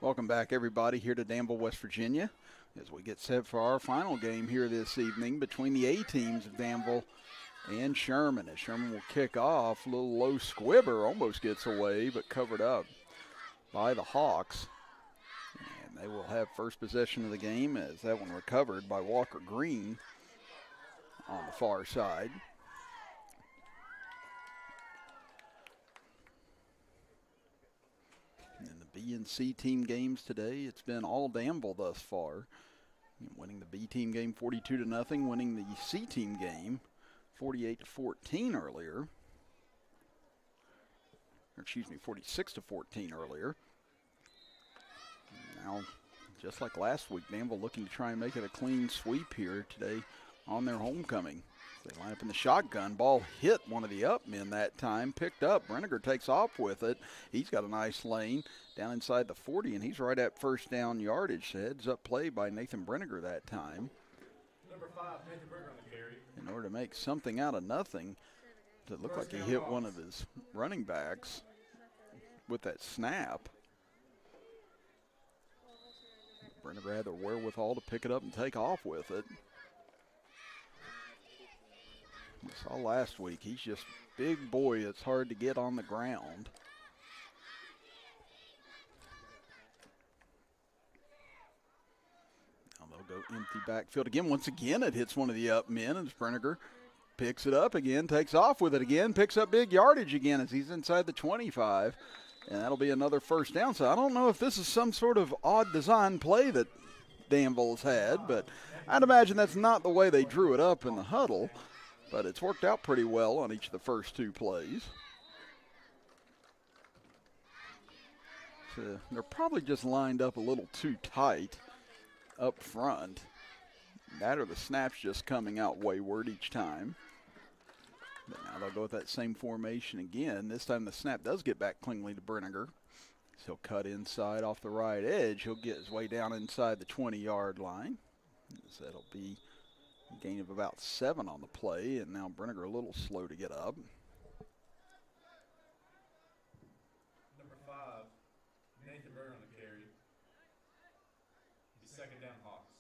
Welcome back, everybody, here to Danville, West Virginia, as we get set for our final game here this evening between the A teams of Danville and Sherman. As Sherman will kick off, a little low squibber, almost gets away, but covered up by the Hawks. And they will have first possession of the game as that one recovered by Walker Green on the far side. In the B and C team games today, it's been all Danville thus far. Winning the B team game 42-0, winning the C team game 48-14 earlier. Or excuse me, 46-14 earlier. Now, just like last week, Danville looking to try and make it a clean sweep here today on their homecoming. They line up in the shotgun. Ball hit one of the up men that time. Picked up. Brenniger takes off with it. He's got a nice lane down inside the 40, and he's right at first down yardage. Heads up play by Nathan Brenniger that time. Number 5, Nathan Brenniger on the carry. In order to make something out of nothing, it looked like he hit one of his running backs with that snap. Brenniger had the wherewithal to pick it up and take off with it. We saw last week, he's just a big boy. It's hard to get on the ground. Now they'll go empty backfield again. Once again, it hits one of the up men, and Brenniger picks it up again, takes off with it again, picks up big yardage again as he's inside the 25. And that'll be another first down. So I don't know if this is some sort of odd design play that Danville's had, but I'd imagine that's not the way they drew it up in the huddle. But it's worked out pretty well on each of the first two plays. So they're probably just lined up a little too tight up front. That or the snap's just coming out wayward each time. But now they'll go with that same formation again. This time the snap does get back cleanly to Brenniger. So he'll cut inside off the right edge. He'll get his way down inside the 20-yard line. So that'll be a gain of about 7 on the play, and now Brenniger a little slow to get up. Number 5, Nathan Brenniger on the carry. He's second down Hawks.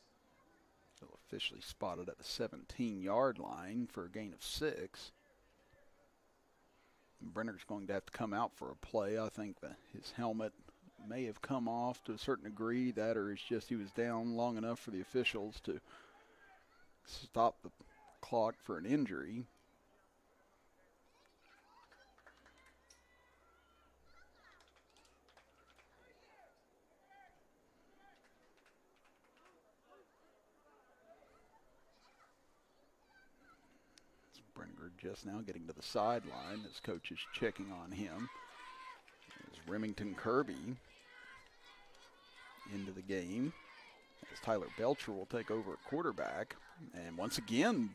He'll officially spotted at the 17-yard line for a gain of 6. Brenner's going to have to come out for a play. I think his helmet may have come off to a certain degree. That or it's just he was down long enough for the officials to stop the clock for an injury. Brenniger just now getting to the sideline as coach is checking on him. As Remington Kirby into the game, as Tyler Belcher will take over at quarterback. And once again,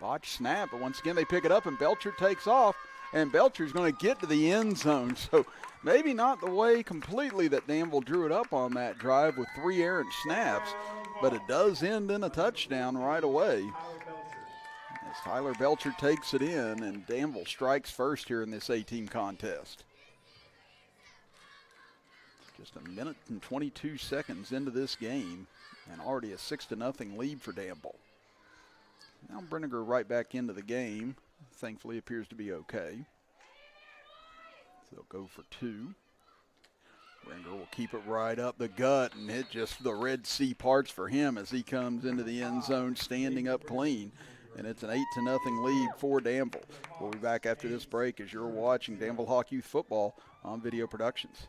botched snap, but once again they pick it up and Belcher takes off, and Belcher's going to get to the end zone. So maybe not the way completely that Danville drew it up on that drive with 3 errant snaps, but it does end in a touchdown right away. As Tyler Belcher takes it in, and Danville strikes first here in this A-team contest. Just a minute and 22 seconds into this game, and already a 6-0 lead for Danville. Now Brenniger right back into the game. Thankfully appears to be okay. So they'll go for 2. Brenniger will keep it right up the gut, and it just the Red Sea parts for him as he comes into the end zone standing up clean. And it's an 8-0 lead for Danville. We'll be back after this break as you're watching Danville Hawk Youth Football on Video Productions.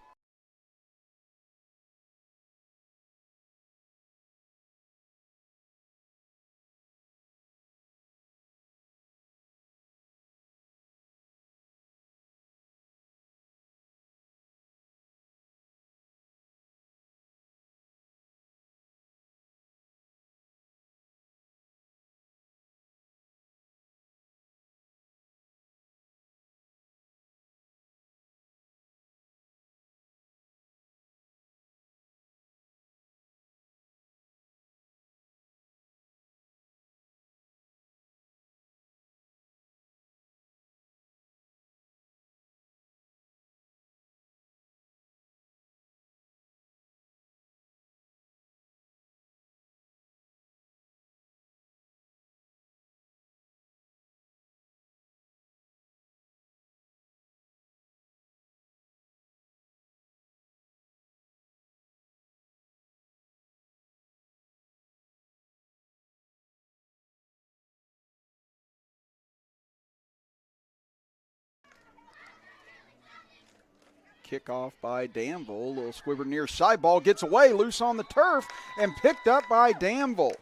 kickoff by Danville. A little squibber near side. Ball gets away, loose on the turf, and picked up by Danville.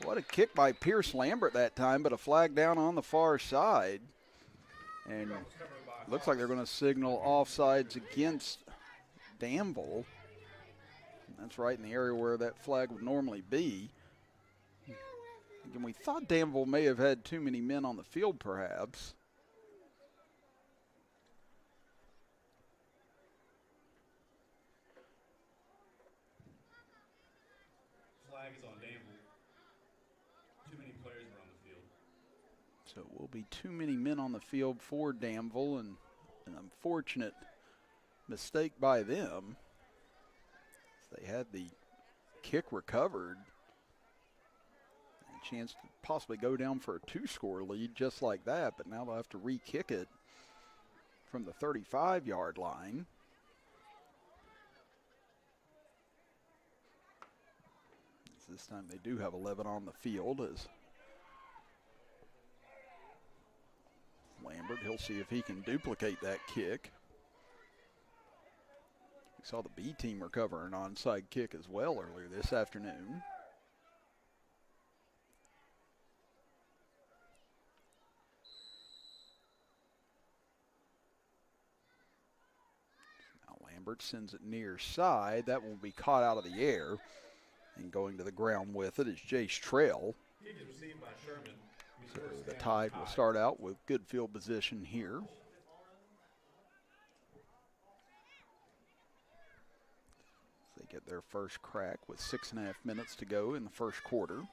What a kick by Pierce Lambert that time, but a flag down on the far side. And looks like they're going to signal offsides against Danville. That's right in the area where that flag would normally be. Again, we thought Danville may have had too many men on the field, perhaps. Flag is on Danville. Too many players were on the field. So it will be too many men on the field for Danville, and an unfortunate mistake by them. They had the kick recovered. A chance to possibly go down for a 2-score lead just like that, but now they'll have to re-kick it from the 35-yard line. This time they do have 11 on the field as Lambert, he'll see if he can duplicate that kick. We saw the B team recover an onside kick as well earlier this afternoon. Now Lambert sends it near side. That will be caught out of the air. And going to the ground with it is Jace Trail. Kick is received by Sherman. So the Tide will start out with good field position here. They get their first crack with 6.5 minutes to go in the first quarter.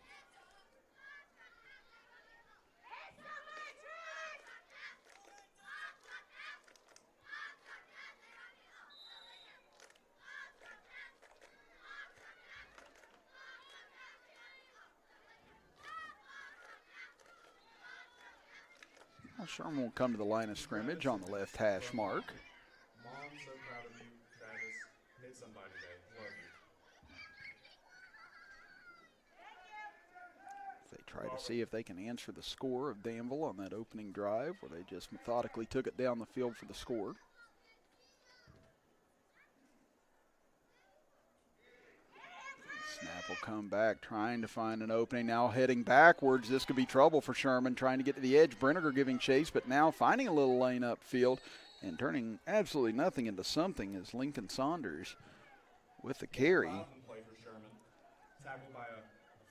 Sherman will come to the line of scrimmage on the left hash mark. Mom, so proud of you, Travis. Hit somebody today. Love you. They try to see if they can answer the score of Danville on that opening drive where they just methodically took it down the field for the score. Snap will come back, trying to find an opening. Now heading backwards. This could be trouble for Sherman, trying to get to the edge. Brenniger giving chase, but now finding a little lane upfield and turning absolutely nothing into something is Lincoln Saunders with the carry. Play for Sherman. Tackled by a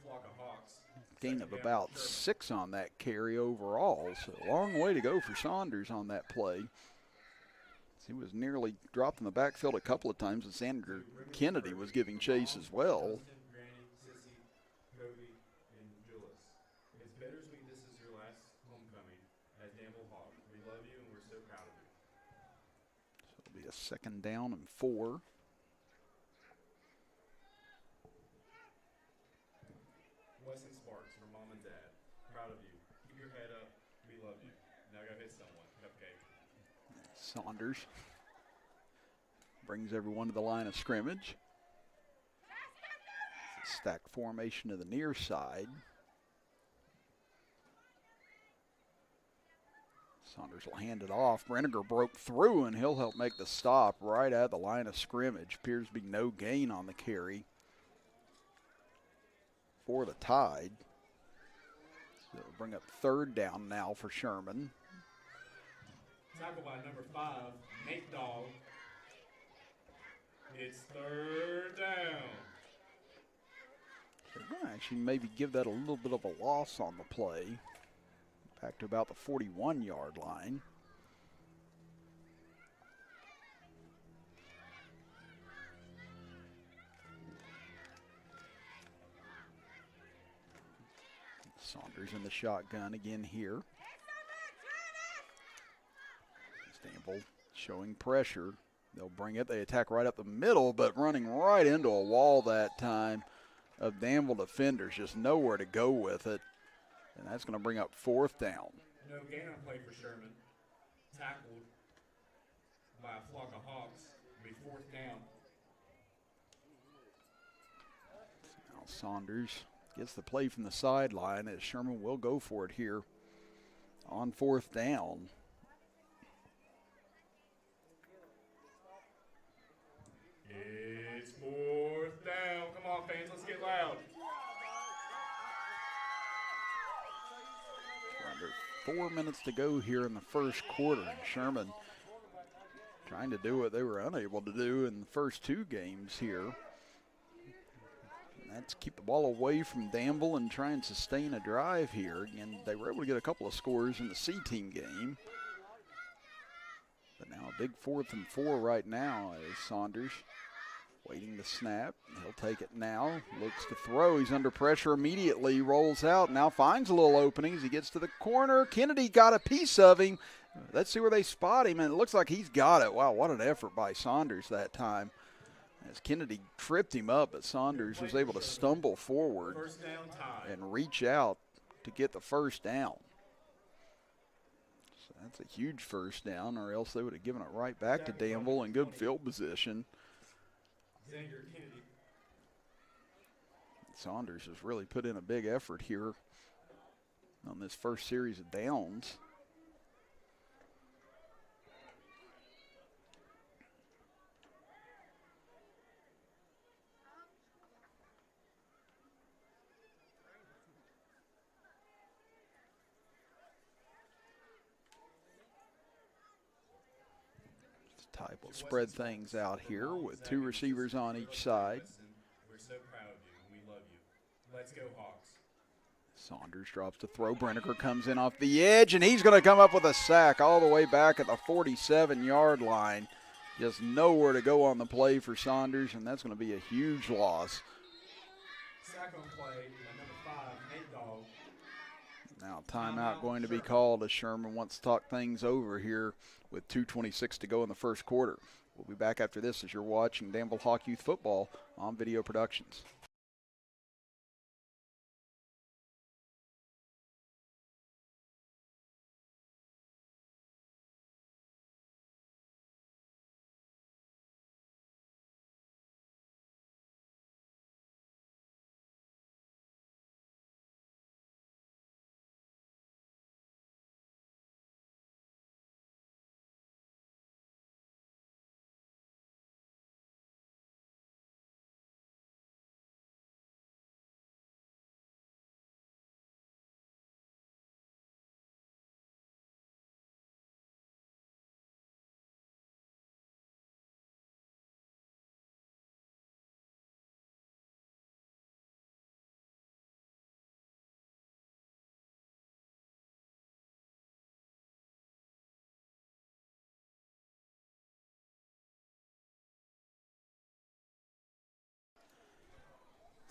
flock of Hawks. Gain of about 6 on that carry overall. So a long way to go for Saunders on that play. He was nearly dropped in the backfield a couple of times, and Sandra Kennedy was giving chase as well. It's bittersweet this is your last homecoming as Danville Hawk. We love you and we're so proud of you. So it'll be a 2nd down and 4. Weston Sparks for Mom and Dad. Proud of you. Keep your head up. We love you. Now go hit someone. Cupcake. Saunders brings everyone to the line of scrimmage. It's a stack formation to the near side. Saunders will hand it off. Brenniger broke through, and he'll help make the stop right at the line of scrimmage. Appears to be no gain on the carry for the Tide. So it'll bring up 3rd down now for Sherman. Tackled by number 5, Nate Dog. It's 3rd down. They're going to actually maybe give that a little bit of a loss on the play. Back to about the 41-yard line. Saunders in the shotgun again here. Danville showing pressure. They'll bring it. They attack right up the middle, but running right into a wall that time of Danville defenders. Just nowhere to go with it. And that's going to bring up 4th down. No gain on play for Sherman. Tackled by a flock of Hawks. It'll be 4th down. Now Saunders gets the play from the sideline as Sherman will go for it here on 4th down. It's 4th down. Come on, fans, let's get loud. Under 4 minutes to go here in the first quarter, and Sherman trying to do what they were unable to do in the first two games here. And that's keep the ball away from Danville and try and sustain a drive here. And they were able to get a couple of scores in the C-team game. But now a big 4th and 4 right now as Saunders waiting to snap. He'll take it now. Looks to throw. He's under pressure immediately. Rolls out. Now finds a little opening as he gets to the corner. Kennedy got a piece of him. Let's see where they spot him, and it looks like he's got it. Wow, what an effort by Saunders that time. As Kennedy tripped him up, but Saunders was able to stumble forward and reach out to get the first down. So that's a huge first down, or else they would have given it right back to Danville in good field position. Saunders has really put in a big effort here on this first series of downs. Type will spread things out here with two receivers on each side. We're so proud of you and we love you. Let's go Hawks. Saunders drops to throw. Brenniger comes in off the edge, and he's going to come up with a sack all the way back at the 47-yard line. Just nowhere to go on the play for Saunders, and that's going to be a huge loss. Sack on play, number 5, Nate Dog. Now timeout going to be called as Sherman wants to talk things over here with 2:26 to go in the first quarter. We'll be back after this as you're watching Danville Hawk Youth Football on Video Productions.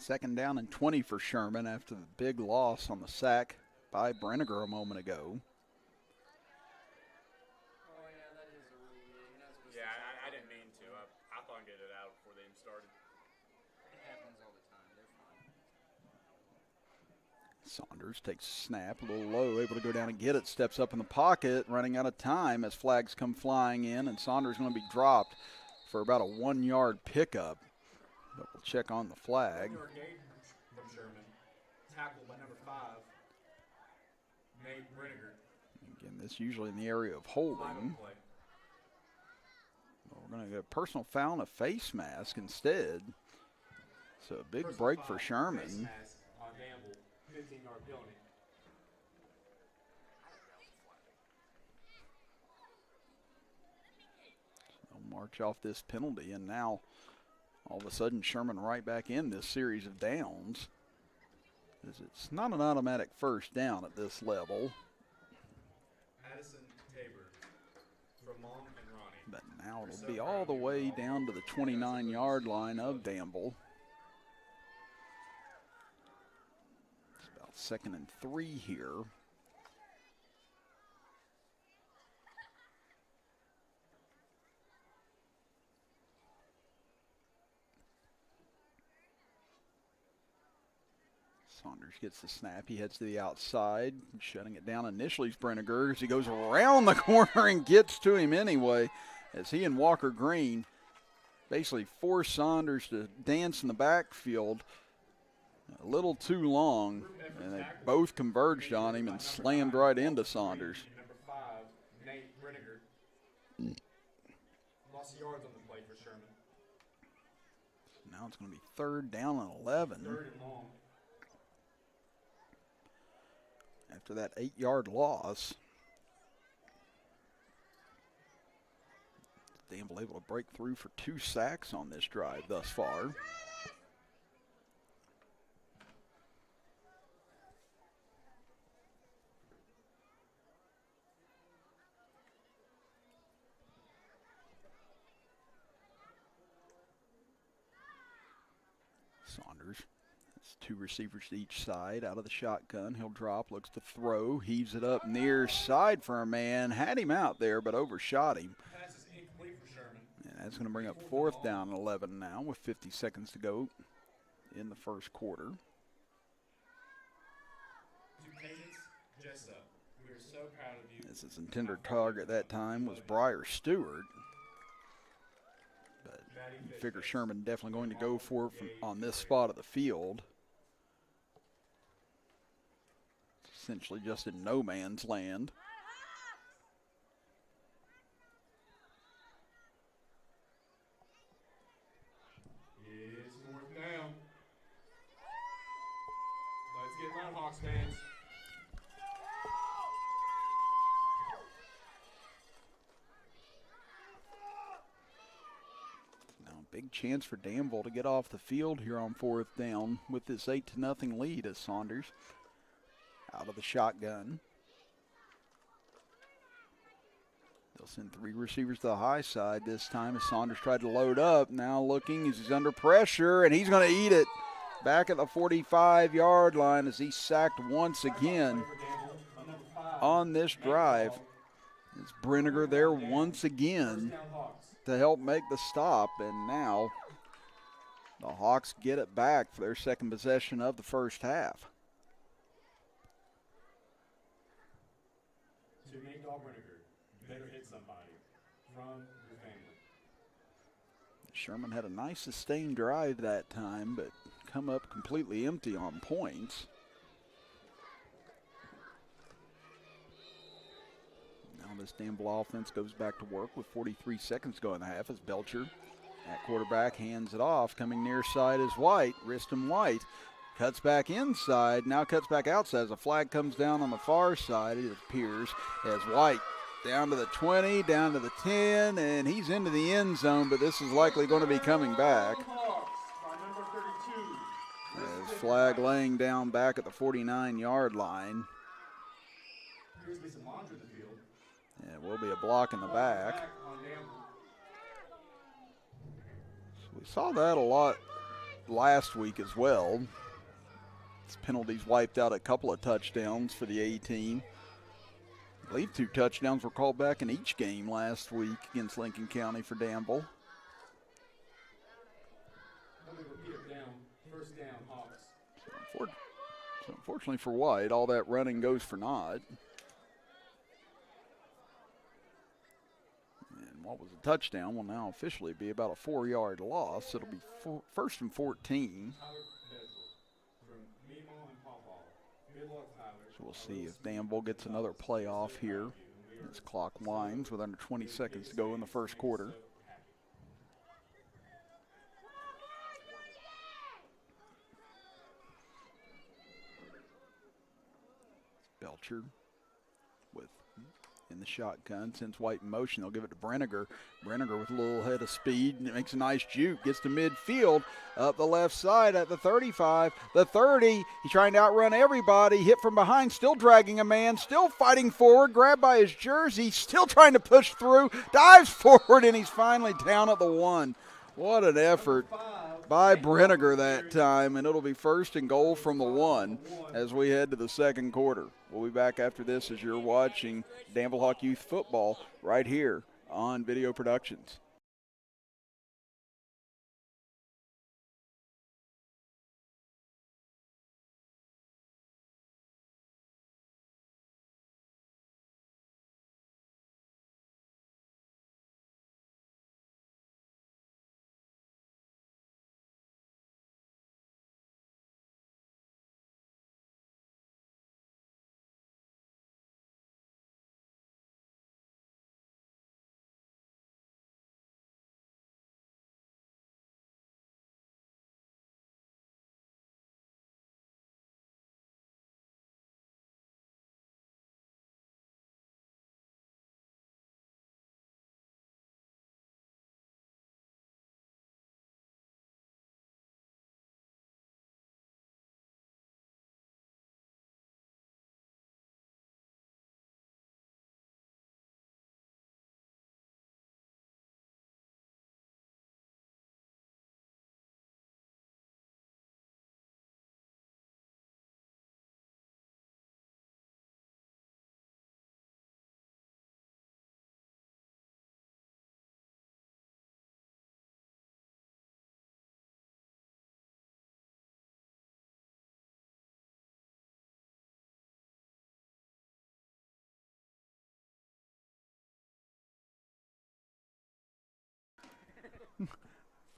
Second down and 20 for Sherman after the big loss on the sack by Brenniger a moment ago. Yeah, I didn't mean to. I thought I'd get it out before they even started. It happens all the time. They're fine. Saunders takes a snap, a little low, able to go down and get it, steps up in the pocket, running out of time as flags come flying in, and Saunders going to be dropped for about a 1-yard pickup. But we'll check on the flag. From Sherman, tackled by number 5, Nate Brenniger. Again, this usually in the area of holding. We're going to get a personal foul and a face mask instead. So a big break for Sherman. Face mask on Danville, 15-yard penalty. They'll march off this penalty, and now all of a sudden Sherman right back in this series of downs. It's not an automatic first down at this level. Addison Tabor, Ramon and Ronnie. But now it'll be all the way down to the 29-yard line of Danville. It's about 2nd and 3 here. Saunders gets the snap. He heads to the outside, shutting it down initially is Brenniger as he goes around the corner and gets to him anyway, as he and Walker Green basically force Saunders to dance in the backfield a little too long, and they both converged on him and slammed right into Saunders. Number 5, Nate Brenniger. Lost yards on the play for Sherman. Now it's going to be 3rd down and 11. 3rd and long. After that 8-yard loss. Danville able to break through for 2 sacks on this drive thus far. Saunders has 2 receivers to each side. Out of the shotgun, he'll drop, looks to throw, heaves it up near side for a man. Had him out there, but overshot him. Pass is incomplete for Sherman. And that's going to bring up 4th down and 11 now with 50 seconds to go in the first quarter. To Cadence Jessup, we are so proud of you. As his intended target at that time was Briar Stewart. But you figure Sherman definitely going to go for it on this spot of the field. It's essentially just in no man's land. It's 4th down. Let's get loud, Hawks fans. Big chance for Danville to get off the field here on 4th down with this 8-0 lead as Saunders out of the shotgun. They'll send 3 receivers to the high side this time as Saunders tried to load up. Now looking as he's under pressure, and he's going to eat it back at the 45-yard line as he's sacked once again on this drive. It's Brinegar there once again to help make the stop, and now the Hawks get it back for their 2nd possession of the first half. To make Brinegar, you better hit somebody from your family. Sherman had a nice sustained drive that time, but come up completely empty on points. This Danville offense goes back to work with 43 seconds to go in the half as Belcher at quarterback hands it off. Coming near side is White, Riston White. Cuts back inside, now cuts back outside as a flag comes down on the far side. It appears as White down to the 20, down to the 10, and he's into the end zone, but this is likely going to be coming back. As flag laying down back at the 49-yard line. Appears to be some laundry in the field. And it will be a block in the back. So we saw that a lot last week as well. This penalties wiped out a couple of touchdowns for the A team. I believe 2 touchdowns were called back in each game last week against Lincoln County for Danville. First down, Hawks. So unfortunately for White, all that running goes for naught. What was a touchdown will now officially be about a 4-yard loss. It'll be 1st and 14. So we'll see if Danville gets another play off here as clock winds with under 20 seconds to go in the first quarter. Belcher with in the shotgun, sends White in motion. They'll give it to Brinegar. Brinegar with a little head of speed, and it makes a nice juke. Gets to midfield, up the left side at the 35, the 30. He's trying to outrun everybody. Hit from behind, still dragging a man, still fighting forward. Grabbed by his jersey, still trying to push through. Dives forward, and he's finally down at the 1. What an effort by Brinegar that time, and it'll be 1st and goal from the 1 as we head to the second quarter. We'll be back after this as you're watching Danville Hawk Youth Football right here on Video Productions.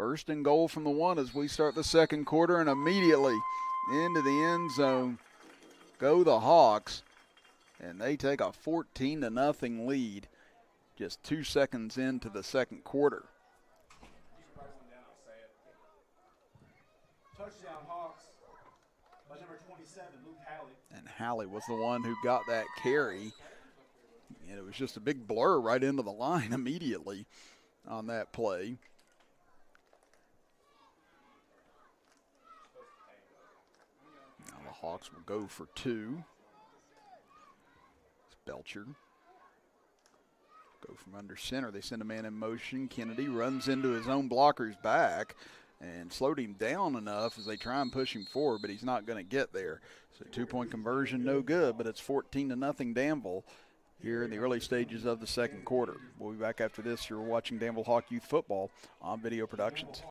First and goal from the 1 as we start the second quarter, and immediately into the end zone go the Hawks, and they take a 14-0 lead just 2 seconds into the second quarter. Touchdown Hawks by number 27, Luke Halley. And Halley was the one who got that carry, and it was just a big blur right into the line immediately on that play. Now the Hawks will go for 2. It's Belcher. Go from under center. They send a man in motion. Kennedy runs into his own blocker's back and slowed him down enough as they try and push him forward, but he's not going to get there. So 2-point conversion, no good, but it's 14-0 Danville here in the early stages of the second quarter. We'll be back after this. You're watching Danville Hawk Youth Football on Video Productions.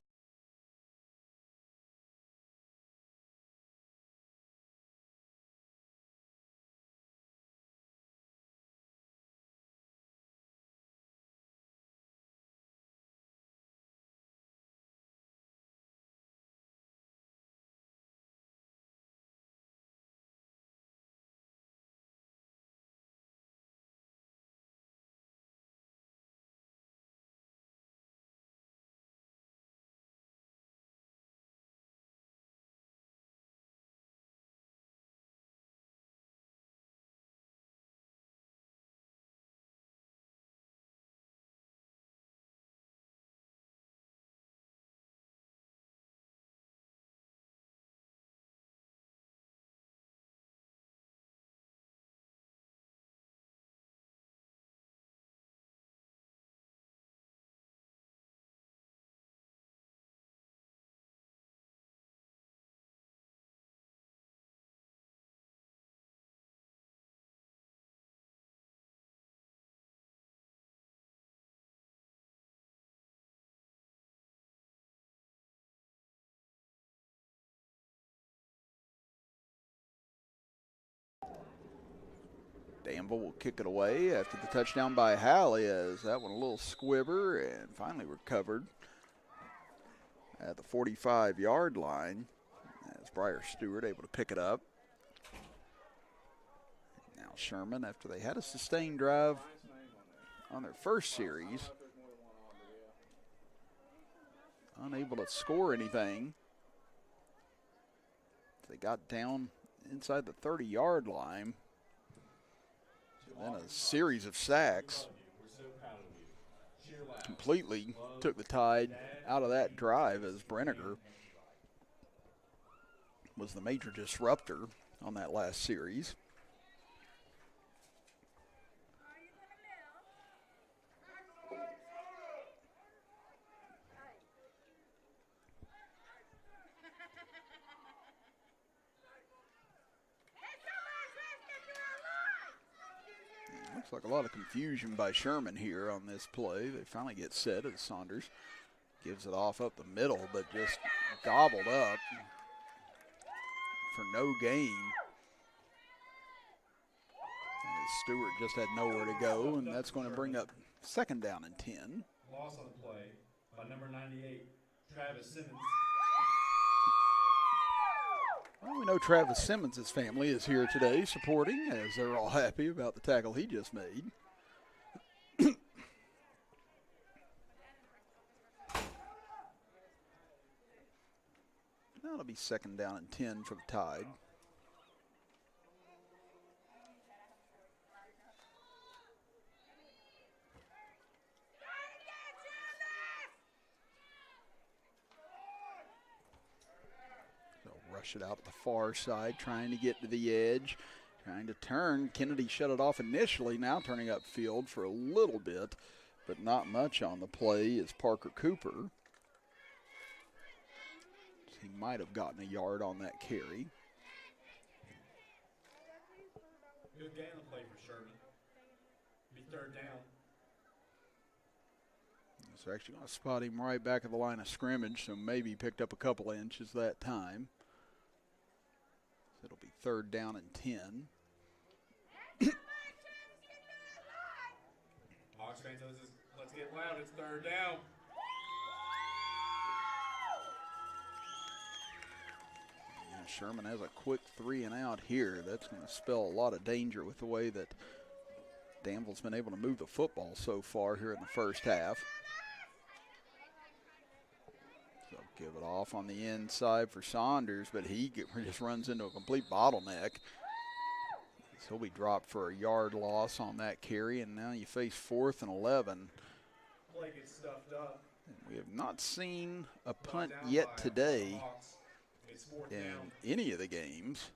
Danville will kick it away after the touchdown by Halley, as that one a little squibber and finally recovered at the 45-yard line as Briar Stewart able to pick it up. Now Sherman, after they had a sustained drive on their first series, unable to score anything. They got down inside the 30-yard line. Then a series of sacks completely took the tide out of that drive, as Brenniger was the major disruptor on that last series. Looks like a lot of confusion by Sherman here on this play. They finally get set as Saunders gives it off up the middle, but just gobbled up for no gain. And Stewart just had nowhere to go, and that's going to bring up second down and 10. Loss on the play by number 98, Travis Simmons. Well, we know Travis Simmons' family is here today supporting, as they're all happy about the tackle he just made. Now it'll be second down and 10 for the Tide. Rush it out to the far side, trying to get to the edge, trying to turn. Kennedy shut it off initially, now turning upfield for a little bit, but not much on the play is Parker Cooper. He might have gotten a yard on that carry. Good game to play for Sherman. Be third down. So actually going to spot him right back at the line of scrimmage, so maybe picked up a couple inches that time. It'll be third down and 10. Hawks fans, let's get loud. It's third down. Sherman has a quick 3 and out here. That's going to spell a lot of danger with the way that Danville's been able to move the football so far here in the first half. So give it off on the inside for Saunders, but he just runs into a complete bottleneck. So he'll be dropped for a yard loss on that carry, and now you face 4th and 11. Play gets stuffed up. We have not seen a punt yet today in any of the games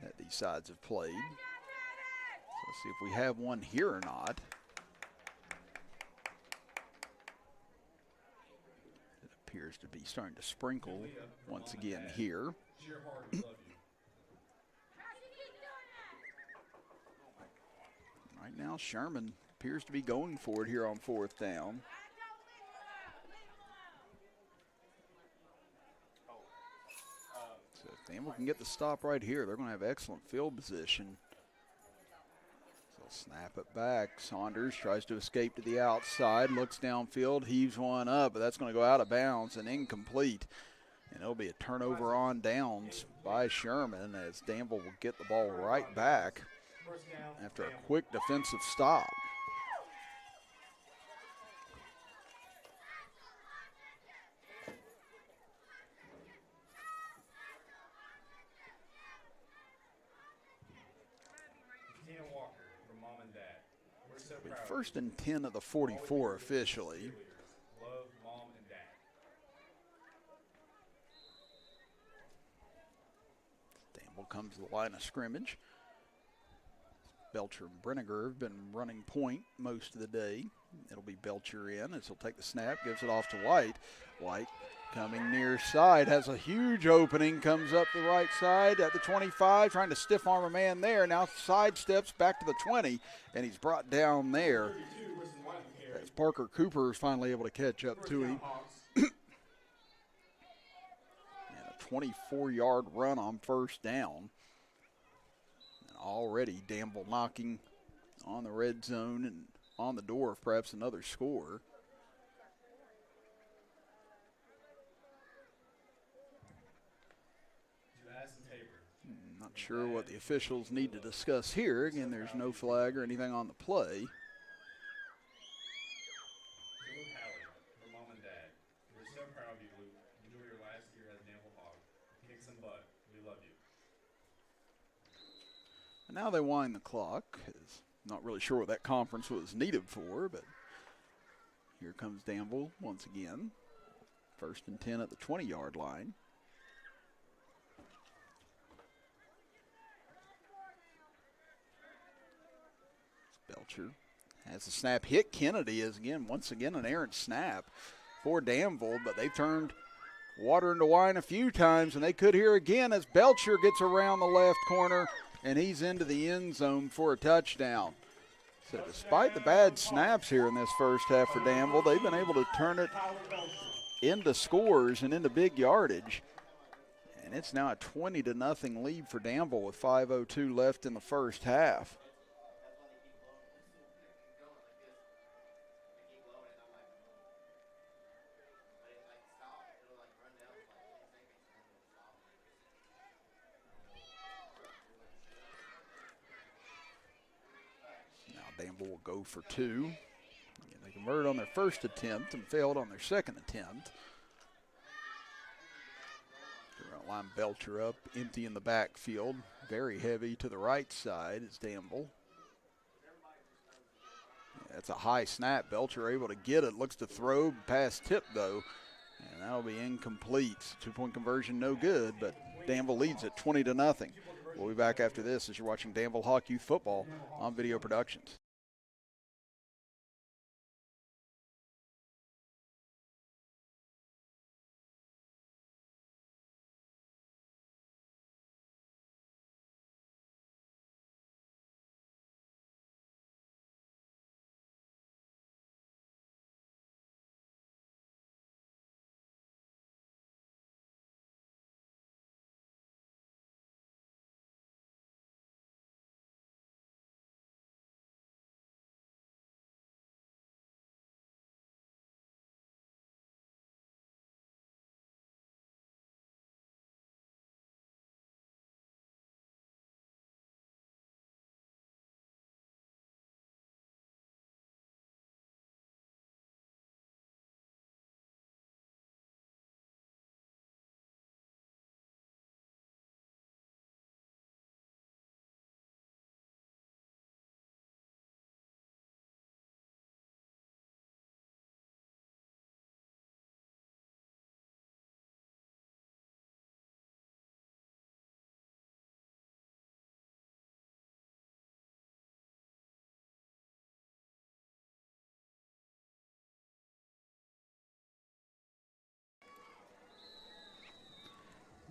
that these sides have played. So let's see if we have one here or not. It appears to be starting to sprinkle once again here. Right now, Sherman appears to be going for it here on 4th down. So if Danville can get the stop right here, they're going to have excellent field position. So snap it back. Saunders tries to escape to the outside, looks downfield, heaves one up, but that's going to go out of bounds and incomplete. And it'll be a turnover on downs by Sherman as Danville will get the ball right back after a quick defensive stop. First and 10 of the 44 officially. Love mom and dad. Danville comes to the line of scrimmage. Belcher and Brenniger have been running point most of the day. It'll be Belcher in as he'll take the snap, gives it off to White. White coming near side, has a huge opening, comes up the right side at the 25, trying to stiff arm a man there. Now sidesteps back to the 20, and he's brought down there as Parker Cooper is finally able to catch up to him. And a 24-yard run on 1st down. And already Danville knocking on the red zone and on the door of perhaps another score. Not sure what the officials need to discuss here. Again, there's no flag or anything on the play. Mom and dad, we're so proud of you, Luke. Enjoy your last year as Danville Hog. Kick some butt. We love you. And now they wind the clock. Not really sure what that conference was needed for, but here comes Danville once again. 1st and 10 at the 20-yard line. Belcher has the snap, hit Kennedy as once again an errant snap for Danville, but they've turned water into wine a few times, and they could here again as Belcher gets around the left corner and he's into the end zone for a touchdown. So despite the bad snaps here in this first half for Danville, they've been able to turn it into scores and into big yardage. And it's now a 20-0 lead for Danville with 5:02 left in the first half. Danville will go for 2. They converted on their first attempt and failed on their second attempt. They're going to line Belcher up, empty in the backfield. Very heavy to the right side is Danville. That's a high snap. Belcher able to get it. Looks to throw, pass tip though. And that'll be incomplete. 2-point conversion no good, but Danville leads it 20-0. We'll be back after this as you're watching Danville Hawk Youth Football on Video Productions.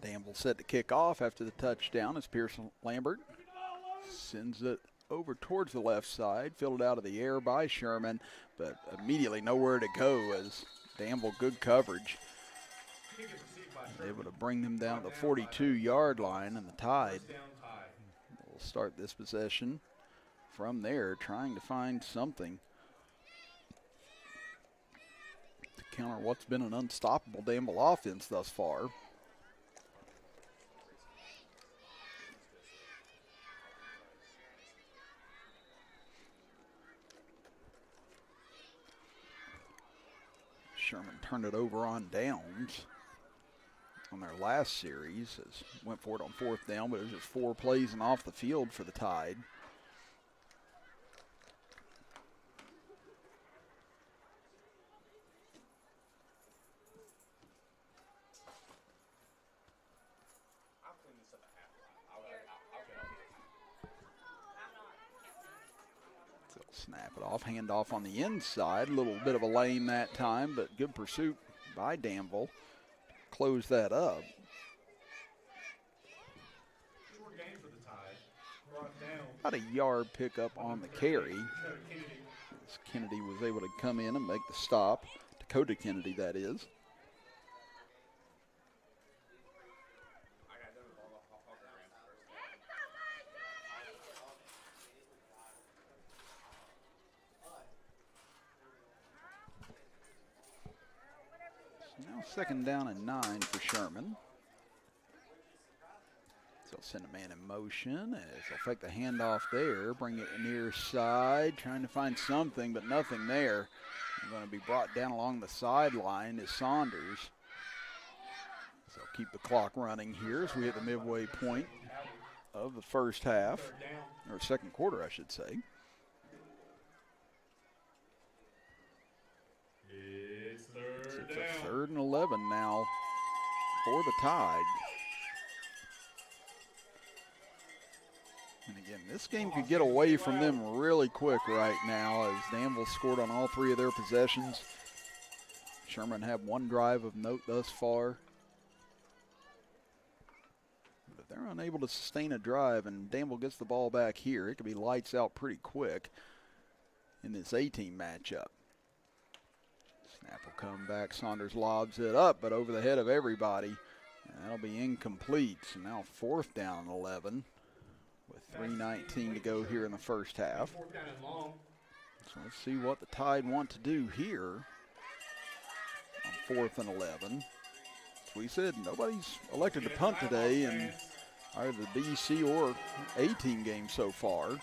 Danville set to kick off after the touchdown as Pearson Lambert sends it over towards the left side, fielded out of the air by Sherman, but immediately nowhere to go as Danville, good coverage, able to bring them down to the 42-yard line, and the Tide will start this possession from there, trying to find something to counter what's been an unstoppable Danville offense thus far. Sherman turned it over on downs on their last series. Went for it on 4th down, but it was just 4 plays and off the field for the Tide. Snap it off, hand off on the inside. A little bit of a lane that time, but good pursuit by Danville. Close that up. About a yard pickup on the carry. As Kennedy was able to come in and make the stop. Dakota Kennedy, that is. Now 2nd down and 9 for Sherman. So they'll send a man in motion as they'll fake the handoff there, bring it near side, trying to find something, but nothing there. And going to be brought down along the sideline is Saunders. So keep the clock running here as we hit the midway point of the first half, or second quarter, I should say. It's a 3rd and 11 now for the Tide. And again, this game could get away from them really quick right now as Danville scored on all 3 of their possessions. Sherman had 1 drive of note thus far. But they're unable to sustain a drive, and Danville gets the ball back here. It could be lights out pretty quick in this A-team matchup. Snap will come back. Saunders lobs it up, but over the head of everybody. And that'll be incomplete. So now 4th down and 11 with 3:19 to go here in the first half. So let's see what the Tide want to do here on 4th and 11. As we said, nobody's elected to punt today in either the BC or A-team game so far.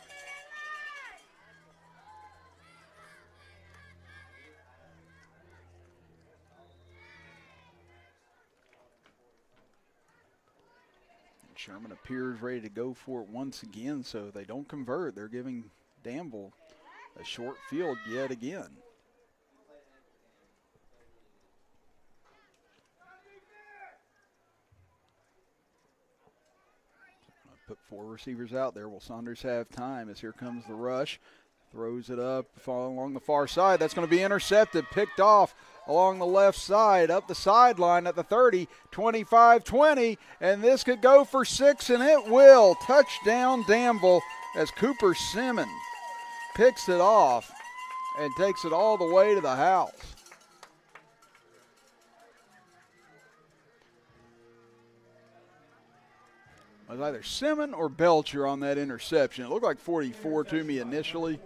Sherman appears ready to go for it once again, so if they don't convert, they're giving Danville a short field yet again. Put 4 receivers out there. Will Saunders have time as here comes the rush? Throws it up, falling along the far side. That's going to be intercepted, picked off along the left side, up the sideline at the 30, 25, 20, and this could go for 6, and it will. Touchdown Danville as Cooper Simmons picks it off and takes it all the way to the house. It was either Simmons or Belcher on that interception. It looked like 44 to me initially,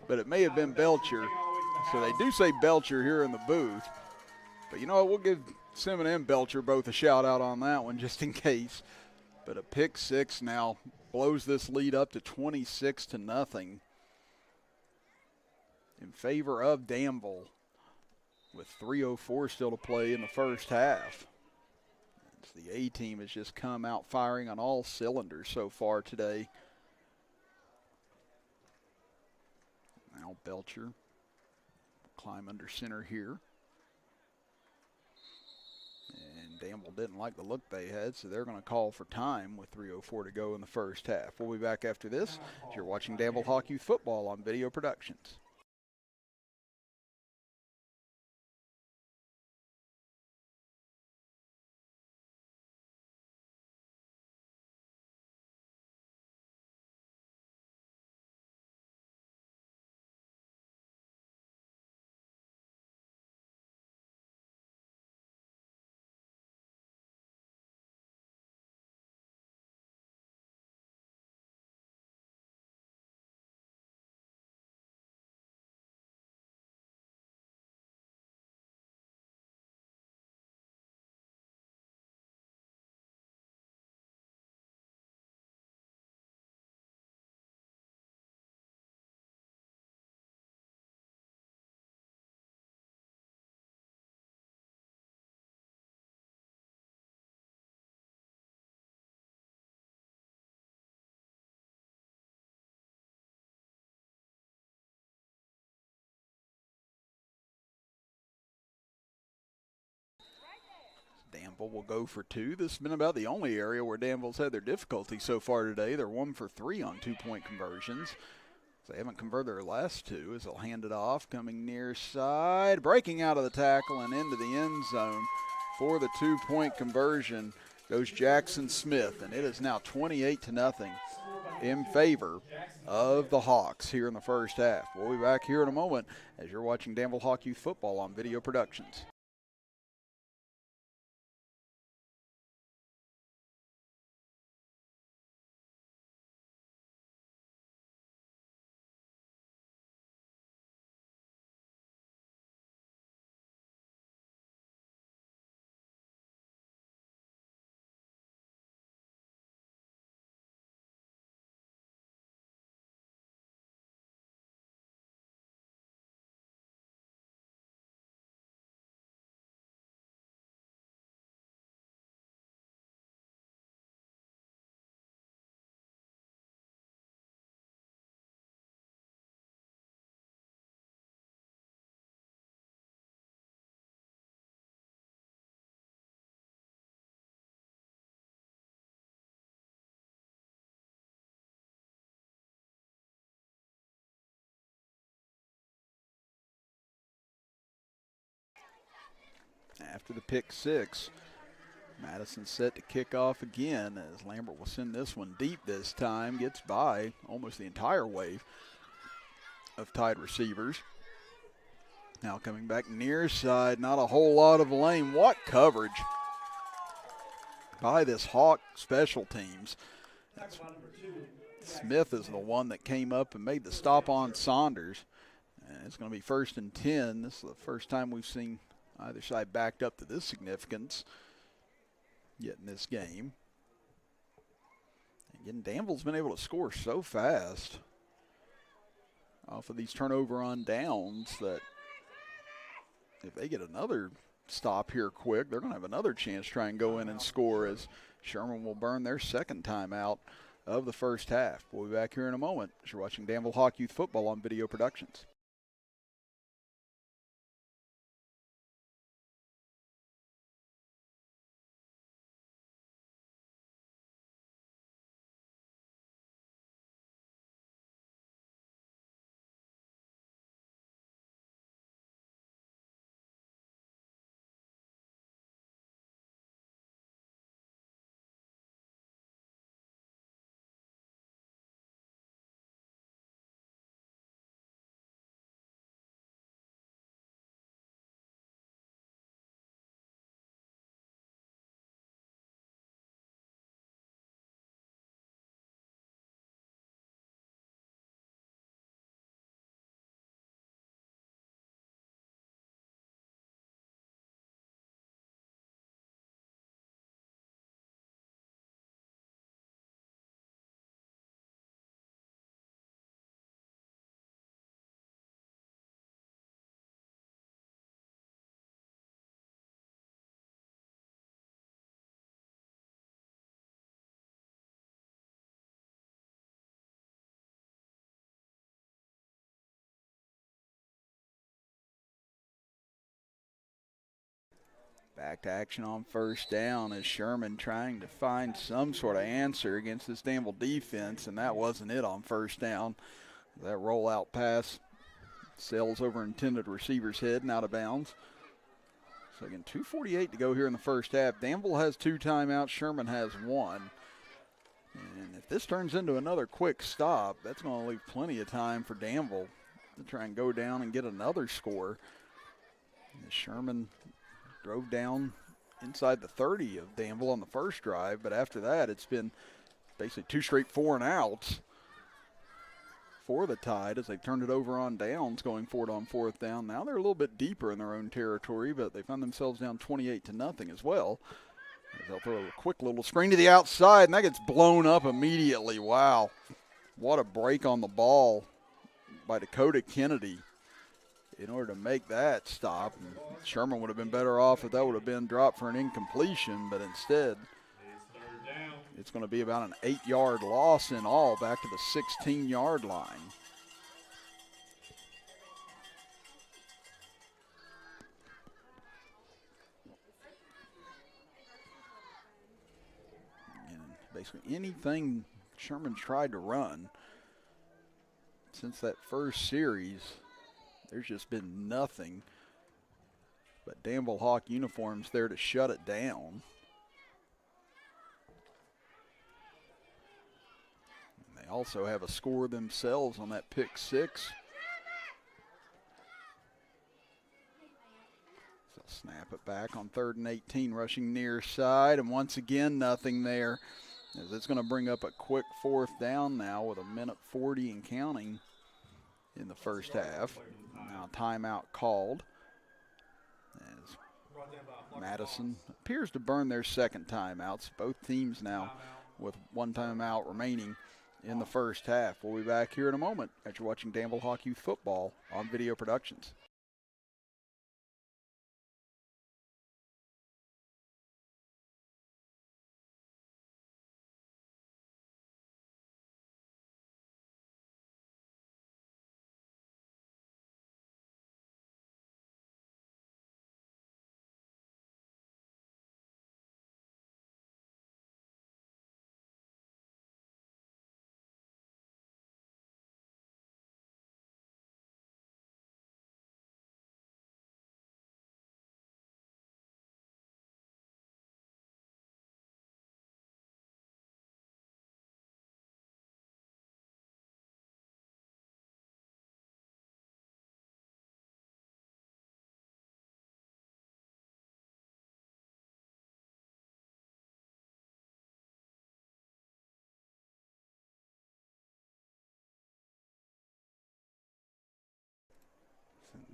but it may have been Belcher. So they do say Belcher here in the booth. But you know what, we'll give Simmons and Belcher both a shout out on that one just in case. But a pick 6 now blows this lead up to 26-0 in favor of Danville with 3:04 still to play in the first half. The A-team has just come out firing on all cylinders so far today. Now Belcher climb under center here. And Danville didn't like the look they had, so they're going to call for time with 3:04 to go in the first half. We'll be back after this. You're watching Danville Hawk Youth Football on Video Productions. Danville will go for two. This has been about the only area where Danville's had their difficulty so far today. They're 1 for 3 on 2-point conversions. They haven't converted their last two as they'll hand it off. Coming near side, breaking out of the tackle and into the end zone for the 2-point conversion goes Jackson Smith, and it is now 28-0 in favor of the Hawks here in the first half. We'll be back here in a moment as you're watching Danville Hawk Youth Football on Video Productions. After the pick six, Madison set to kick off again as Lambert will send this one deep this time. Gets by almost the entire wave of Tide receivers. Now coming back near side, not a whole lot of lane. What coverage by this Hawk special teams. Smith is the one that came up and made the stop on Saunders. And it's going to be 1st and 10. This is the first time we've seen either side backed up to this significance yet in this game. Again, Danville's been able to score so fast off of these turnover on downs that if they get another stop here quick, they're going to have another chance to try and go in and score as Sherman will burn their second time out of the first half. We'll be back here in a moment as you're watching Danville Hawk Youth Football on Video Productions. Back to action on first down as Sherman trying to find some sort of answer against this Danville defense, and that wasn't it on first down. That rollout pass sails over intended receiver's head and out of bounds. So again, 2:48 to go here in the first half. Danville has 2 timeouts, Sherman has 1. And if this turns into another quick stop, that's going to leave plenty of time for Danville to try and go down and get another score. And Sherman drove down inside the 30 of Danville on the first drive, but after that it's been basically 2 straight 4-and-outs for the Tide as they turned it over on downs going forward on 4th down. Now they're a little bit deeper in their own territory, but they found themselves down 28-0 as well. As they'll throw a quick little screen to the outside, and that gets blown up immediately. Wow, what a break on the ball by Dakota Kennedy in order to make that stop. And Sherman would have been better off if that would have been dropped for an incompletion, but instead it's going to be about an 8-yard loss in all, back to the 16-yard line. basically anything Sherman tried to run since that first series, there's just been nothing but Danville Hawk uniforms there to shut it down. And they also have a score themselves on that pick six. So snap it back on 3rd and 18, rushing near side, and once again nothing there. As it's going to bring up a quick 4th down now with 1:40 and counting in the first half. Now timeout called as Madison appears to burn their second timeouts. Both teams now with 1 timeout remaining in the first half. We'll be back here in a moment as you're watching Danville Hawk Youth Football on Video Productions.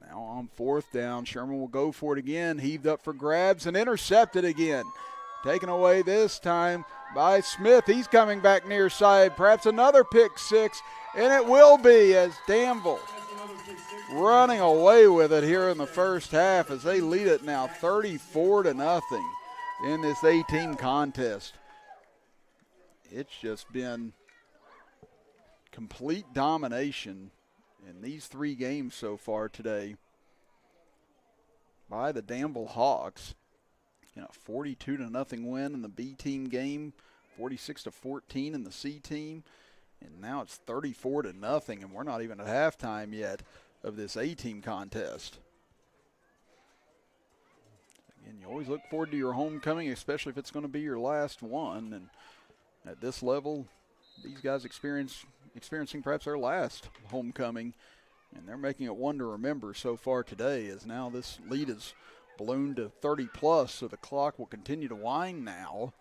Now on 4th down, Sherman will go for it again, heaved up for grabs and intercepted again. Taken away this time by Smith. He's coming back near side, perhaps another pick six, and it will be as Danville running away with it here in the first half as they lead it now 34-0 in this A-team contest. It's just been complete domination in these 3 games so far today by the Danville Hawks. 42-0 win in the B team game, 46-14 in the C team, and now it's 34-0, and we're not even at halftime yet of this A team contest. Again, you always look forward to your homecoming, especially if it's going to be your last one, and at this level, these guys experiencing perhaps their last homecoming, and they're making it one to remember so far today, as now this lead is ballooned to 30 plus, so the clock will continue to wind now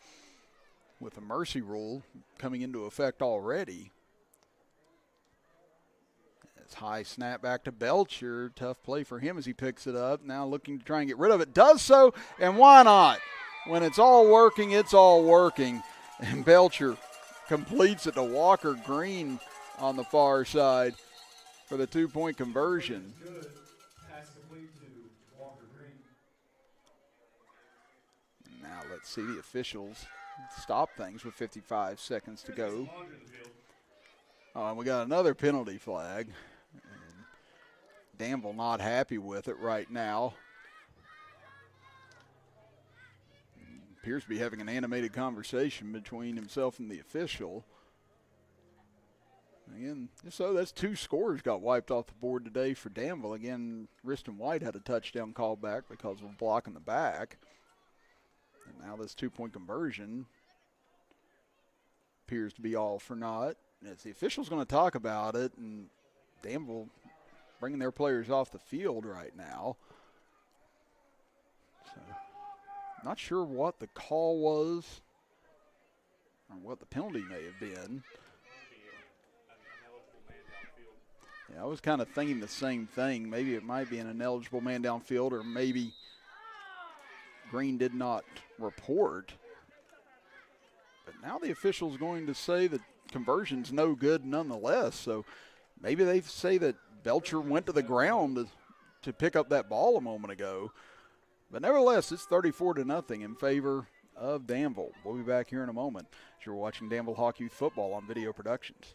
with the mercy rule coming into effect already. It's high snap back to Belcher. Tough play for him as he picks it up. Now looking to try and get rid of it. Does so, and why not? When it's all working, it's all working. And Belcher completes it to Walker Green on the far side for the 2-point conversion. Now let's see the officials stop things with 55 seconds to go. And we got another penalty flag. And Danville not happy with it right now. Appears to be having an animated conversation between himself and the official. Again, so that's 2 scores got wiped off the board today for Danville. Again, Riston White had a touchdown call back because of a block in the back. And now this 2-point conversion appears to be all for naught. As the official's going to talk about it, and Danville bringing their players off the field right now. So, not sure what the call was or what the penalty may have been. Yeah, I was kind of thinking the same thing. Maybe it might be an ineligible man downfield, or maybe Green did not report. But now the official's going to say that conversion's no good nonetheless. So maybe they say that Belcher went to the ground to pick up that ball a moment ago. But nevertheless, it's 34-0 in favor of Danville. We'll be back here in a moment as you're watching Danville Hawk Youth Football on Video Productions.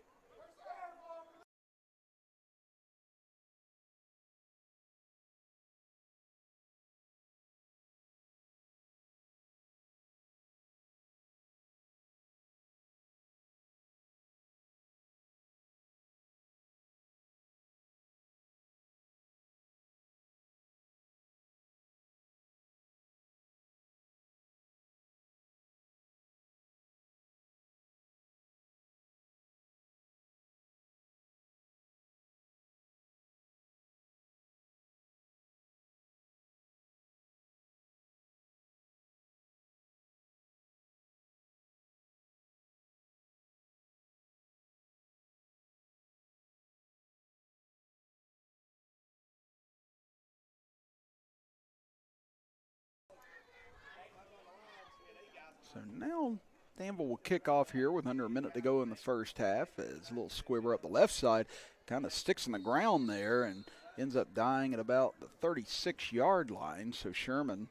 So now Danville will kick off here with under a minute to go in the first half as a little squiver up the left side kind of sticks in the ground there and ends up dying at about the 36-yard line. So Sherman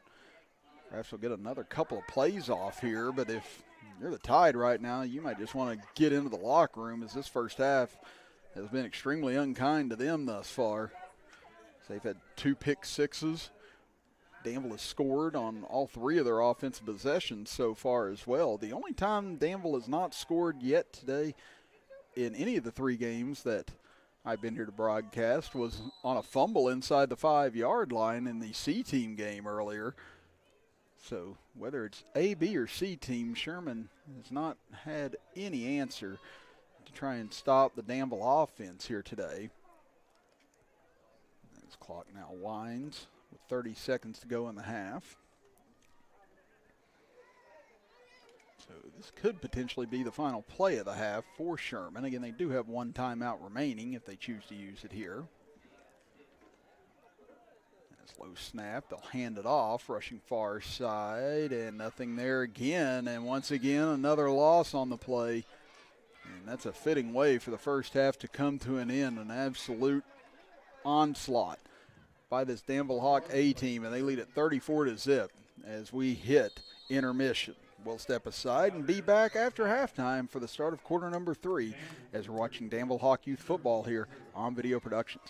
perhaps will get another couple of plays off here, but if you're the Tide right now, you might just want to get into the locker room as this first half has been extremely unkind to them thus far. So they've had 2 pick sixes. Danville has scored on all 3 of their offensive possessions so far as well. The only time Danville has not scored yet today in any of the 3 games that I've been here to broadcast was on a fumble inside the 5-yard line in the C team game earlier. So whether it's A, B, or C team, Sherman has not had any answer to try and stop the Danville offense here today. This clock now winds with 30 seconds to go in the half. So this could potentially be the final play of the half for Sherman. Again, they do have 1 timeout remaining if they choose to use it here. Low snap, they'll hand it off, rushing far side, and nothing there again. And once again, another loss on the play. And that's a fitting way for the first half to come to an end, an absolute onslaught by this Danville Hawk A team, and they lead at 34-0 as we hit intermission. We'll step aside and be back after halftime for the start of quarter number 3 as we're watching Danville Hawk Youth Football here on Video Productions.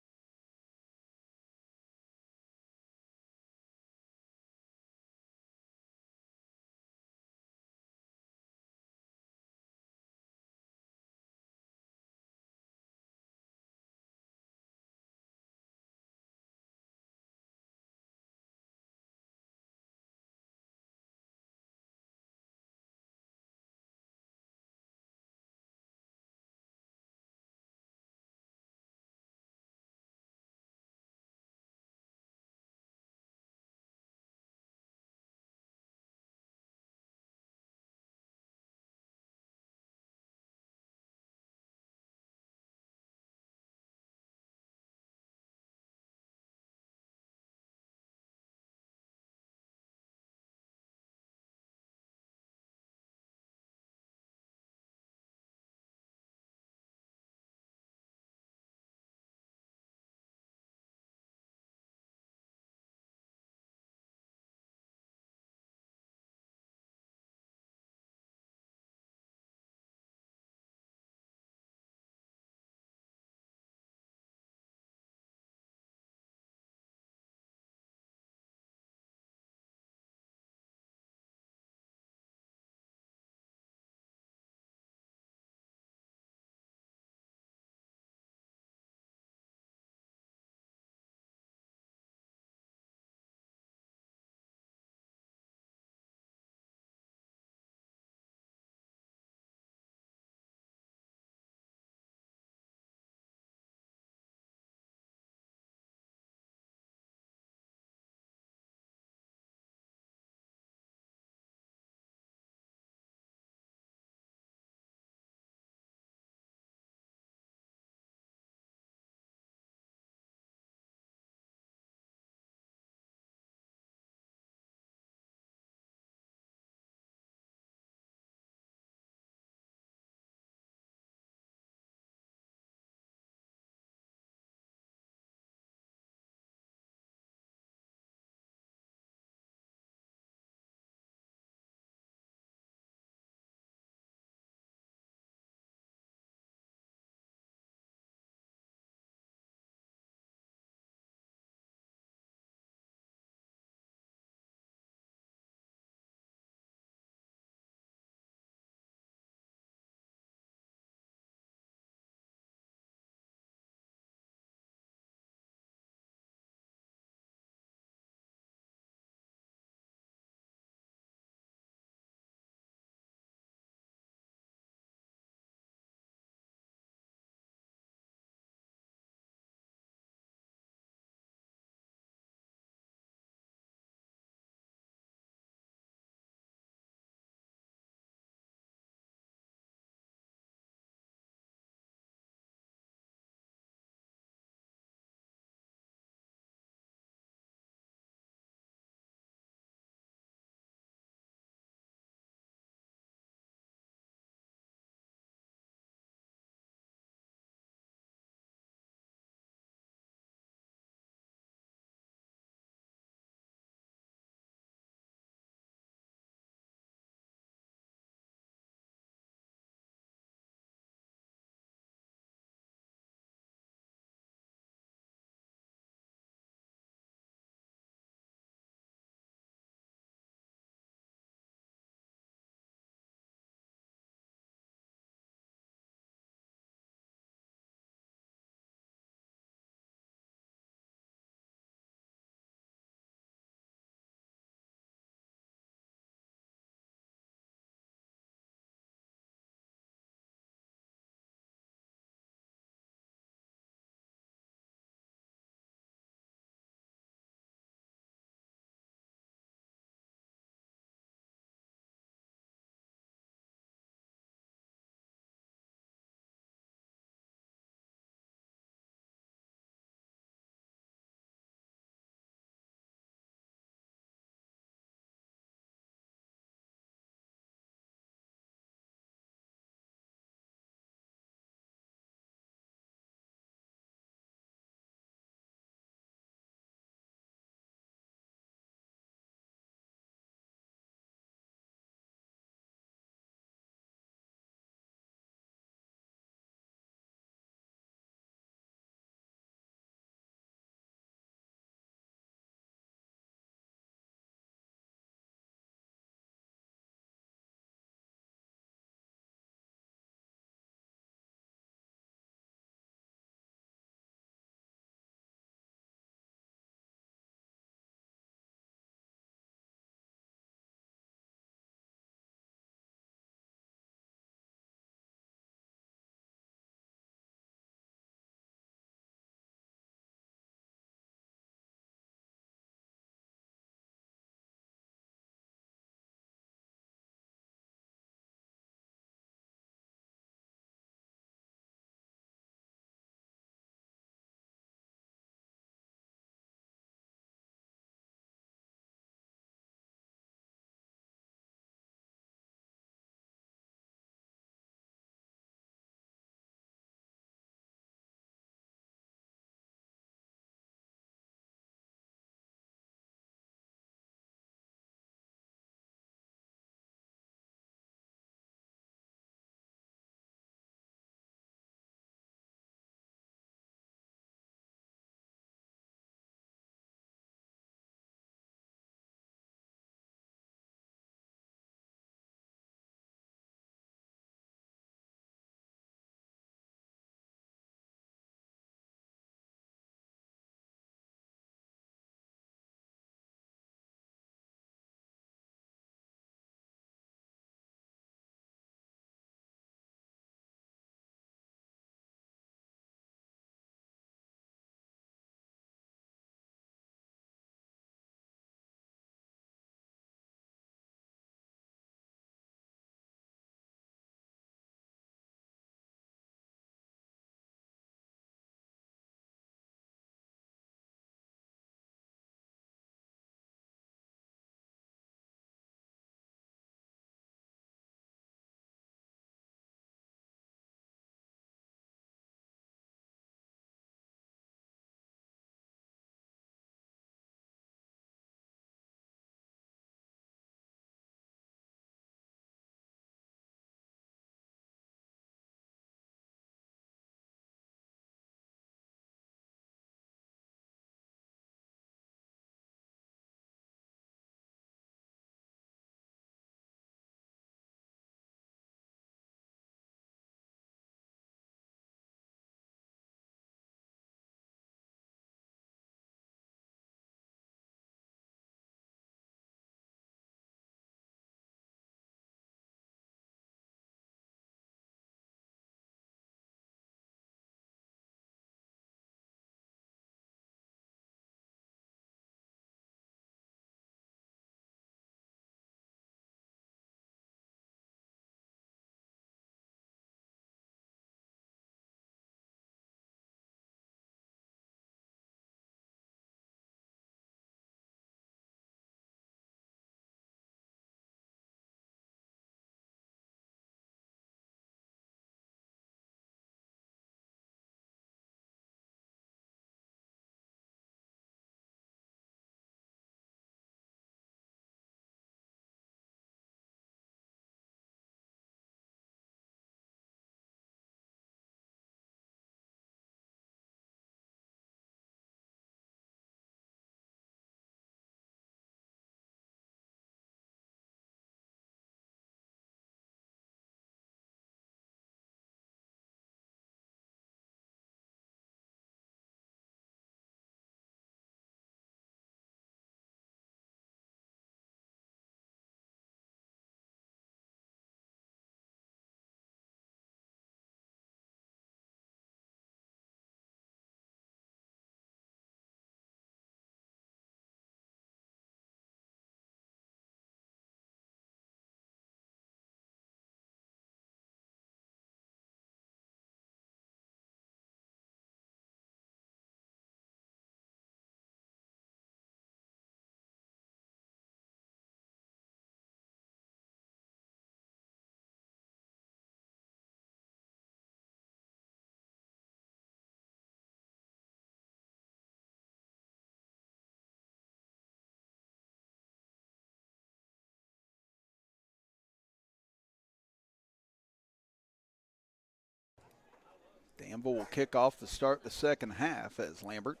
Danville will kick off to start the second half as Lambert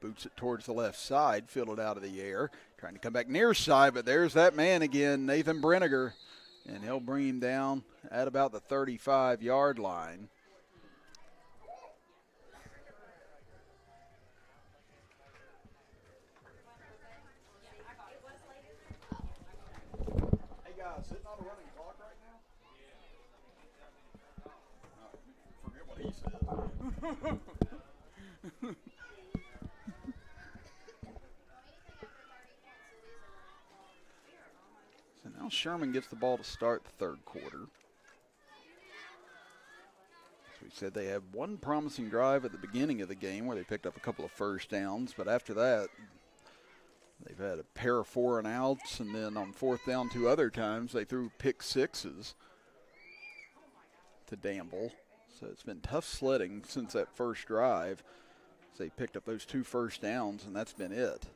boots it towards the left side, fielded out of the air, trying to come back near side, but there's that man again, Nathan Brenniger, and he'll bring him down at about the 35-yard line. Hey guys, sitting on a running clock right now? Forget what he said. So now Sherman gets the ball to start the third quarter. So we said they had one promising drive at the beginning of the game where they picked up a couple of first downs, but after that, they've had a pair of 4-and-outs, and then on fourth down 2 other times, they threw pick sixes to Danville. So it's been tough sledding since that first drive. So they picked up those 2 first downs, and that's been it.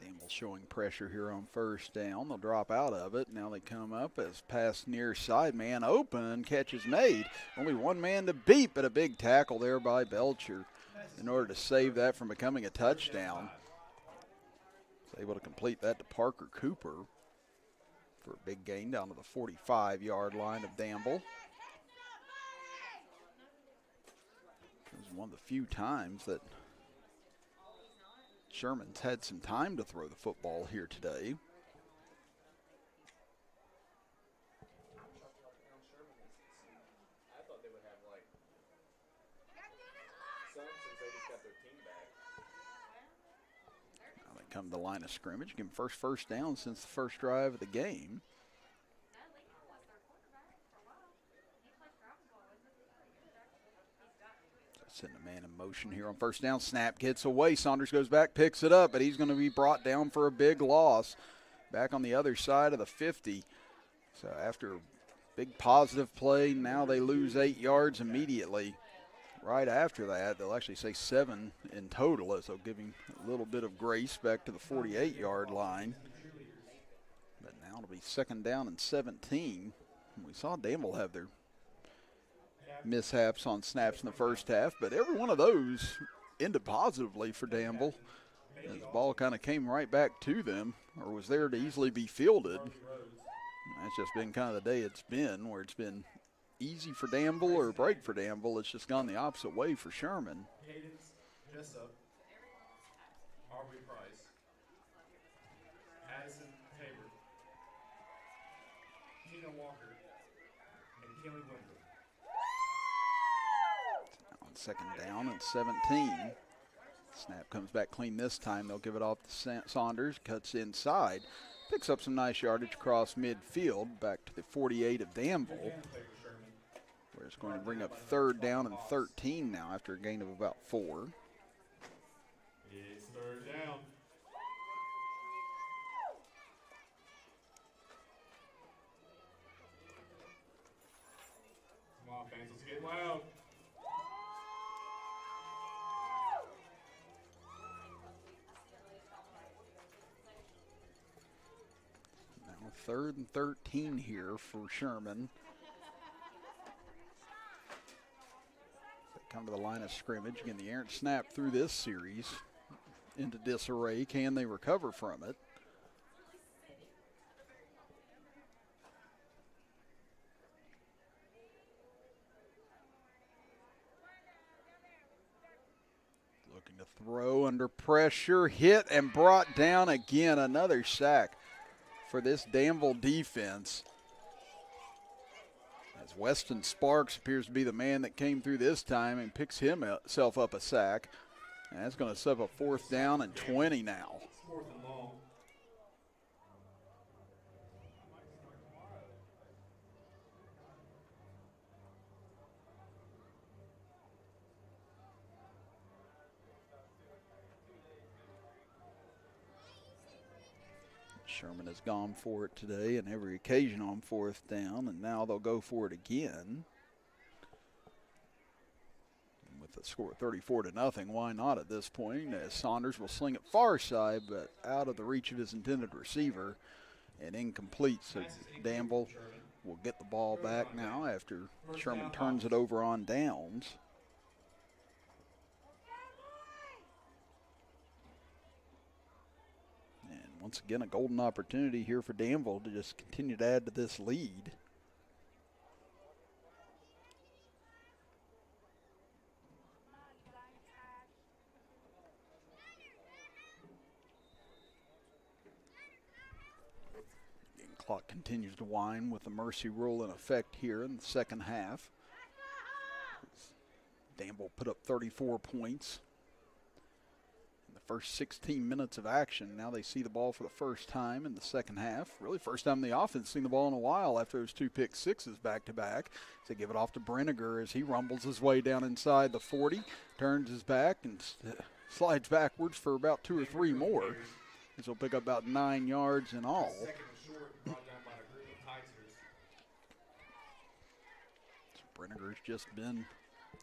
Danville showing pressure here on first down. They'll drop out of it. Now they come up as pass near side. Man open. Catch is made. Only one man to beat, but a big tackle there by Belcher in order to save that from becoming a touchdown. He's able to complete that to Parker Cooper for a big gain down to the 45-yard line of Danville. This is one of the few times that Sherman's had some time to throw the football here today. I thought they would have like some since they just got their team back. Now they come to the line of scrimmage, give them first down since the first drive of the game. Send a man in motion here on first down. Snap gets away. Saunders goes back, picks it up, but he's going to be brought down for a big loss. Back on the other side of the 50. So after a big positive play, now they lose 8 yards immediately. Right after that, they'll actually say 7 in total, as they'll give him a little bit of grace back to the 48-yard line. But now it'll be second down and 17. We saw Danville have their mishaps on snaps in the first half, but every one of those ended positively for Danville. As the ball kind of came right back to them, or was there to easily be fielded. And that's just been kind of the day it's been, where it's been easy for Danville or break for Danville. It's just gone the opposite way for Sherman. Cadence, Jessup, Aubrey Price, Addison Tabor, Tina Walker, and Kelly Wendell. On second down and 17. Snap comes back clean this time. They'll give it off to Saunders. Cuts inside. Picks up some nice yardage across midfield. Back to the 48 of Danville. Where it's going to bring up third down and 13 now after a gain of about 4. It's third down. Come on, fans, let's get loud. Now third and 13 here for Sherman. They come to the line of scrimmage. Again, the errant snap through this series into disarray. Can they recover from it? Looking to throw under pressure, hit and brought down again. Another sack for this Danville defense. As Weston Sparks appears to be the man that came through this time and picks himself up a sack. And that's going to set up a fourth down and 20 now. Fourth and long. Sherman has gone for it today and every occasion on fourth down, and now they'll go for it again. And with With a score of 34-0, why not at this point? As Saunders will sling it far side, but out of the reach of his intended receiver and incomplete. So Danville will get the ball back now after Sherman turns it over on downs. And once again, a golden opportunity here for Danville to just continue to add to this lead. Clock continues to wind with the mercy rule in effect here in the second half. Danville put up 34 points in the first 16 minutes of action. Now they see the ball for the first time in the second half. Really first time the offense seen the ball in a while after those 2 pick sixes back-to-back. They give it off to Brenniger as he rumbles his way down inside the 40, turns his back and slides backwards for about 2 or 3 more. This will pick up about 9 yards in all. Brenniger's just been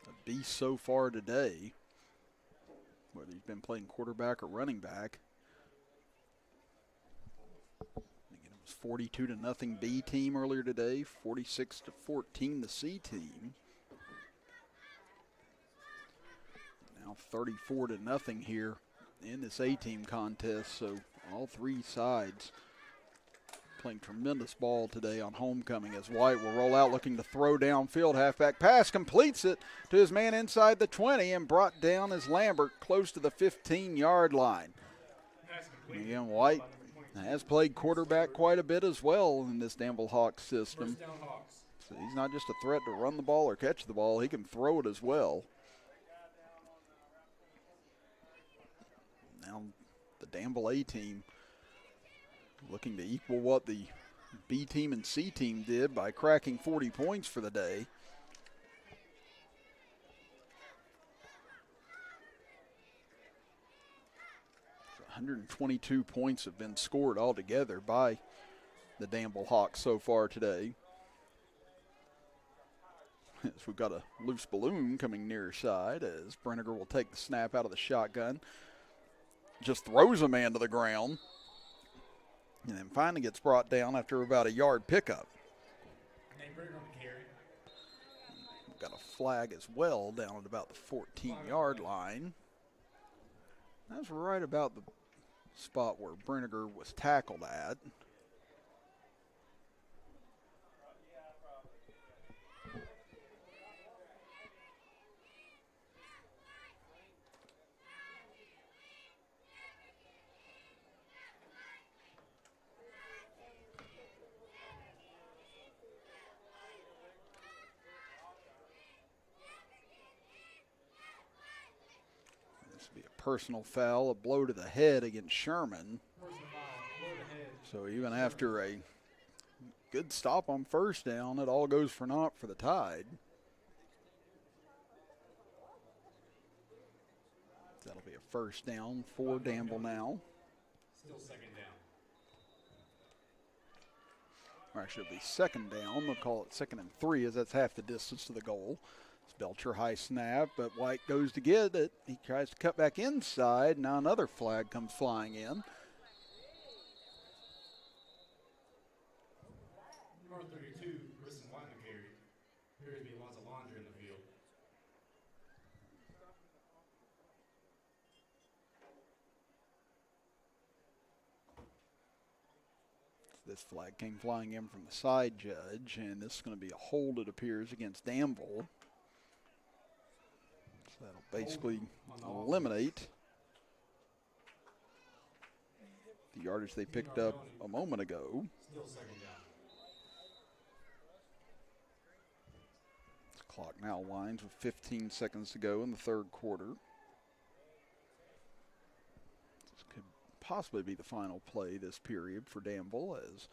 a beast so far today, whether he's been playing quarterback or running back. Again, it was 42-0 B team earlier today, 46-14 the C team. Now 34-0 here in this A team contest, so all 3 sides playing tremendous ball today on homecoming as White will roll out looking to throw downfield. Halfback pass, completes it to his man inside the 20 and brought down as Lambert close to the 15-yard line. Again, White has played quarterback quite a bit as well in this Danville Hawks system. So he's not just a threat to run the ball or catch the ball, he can throw it as well. Now the Danville A team looking to equal what the B team and C team did by cracking 40 points for the day. So 122 points have been scored altogether by the Danville Hawks so far today. As we've got a loose balloon coming near side as Brenniger will take the snap out of the shotgun. Just throws a man to the ground. And then finally gets brought down after about a yard pickup. We've got a flag as well down at about the 14-yard line. That's right about the spot where Brenniger was tackled at. Personal foul, a blow to the head against Sherman. So even after a good stop on first down, it all goes for naught for the Tide. That'll be a first down for Danville now. Still second down. Or actually it'll be second down. They'll call it 2nd and 3 as that's half the distance to the goal. Belcher high snap, but White goes to get it. He tries to cut back inside. Now another flag comes flying in. Number 32, Kristen White carry. Appears to be lots of laundry in the field. This flag came flying in from the side judge, and this is going to be a hold, it appears, against Danville. So that'll basically eliminate the yardage they picked up a moment ago. Still second down. The clock now winds with 15 seconds to go in the third quarter. This could possibly be the final play this period for Danville as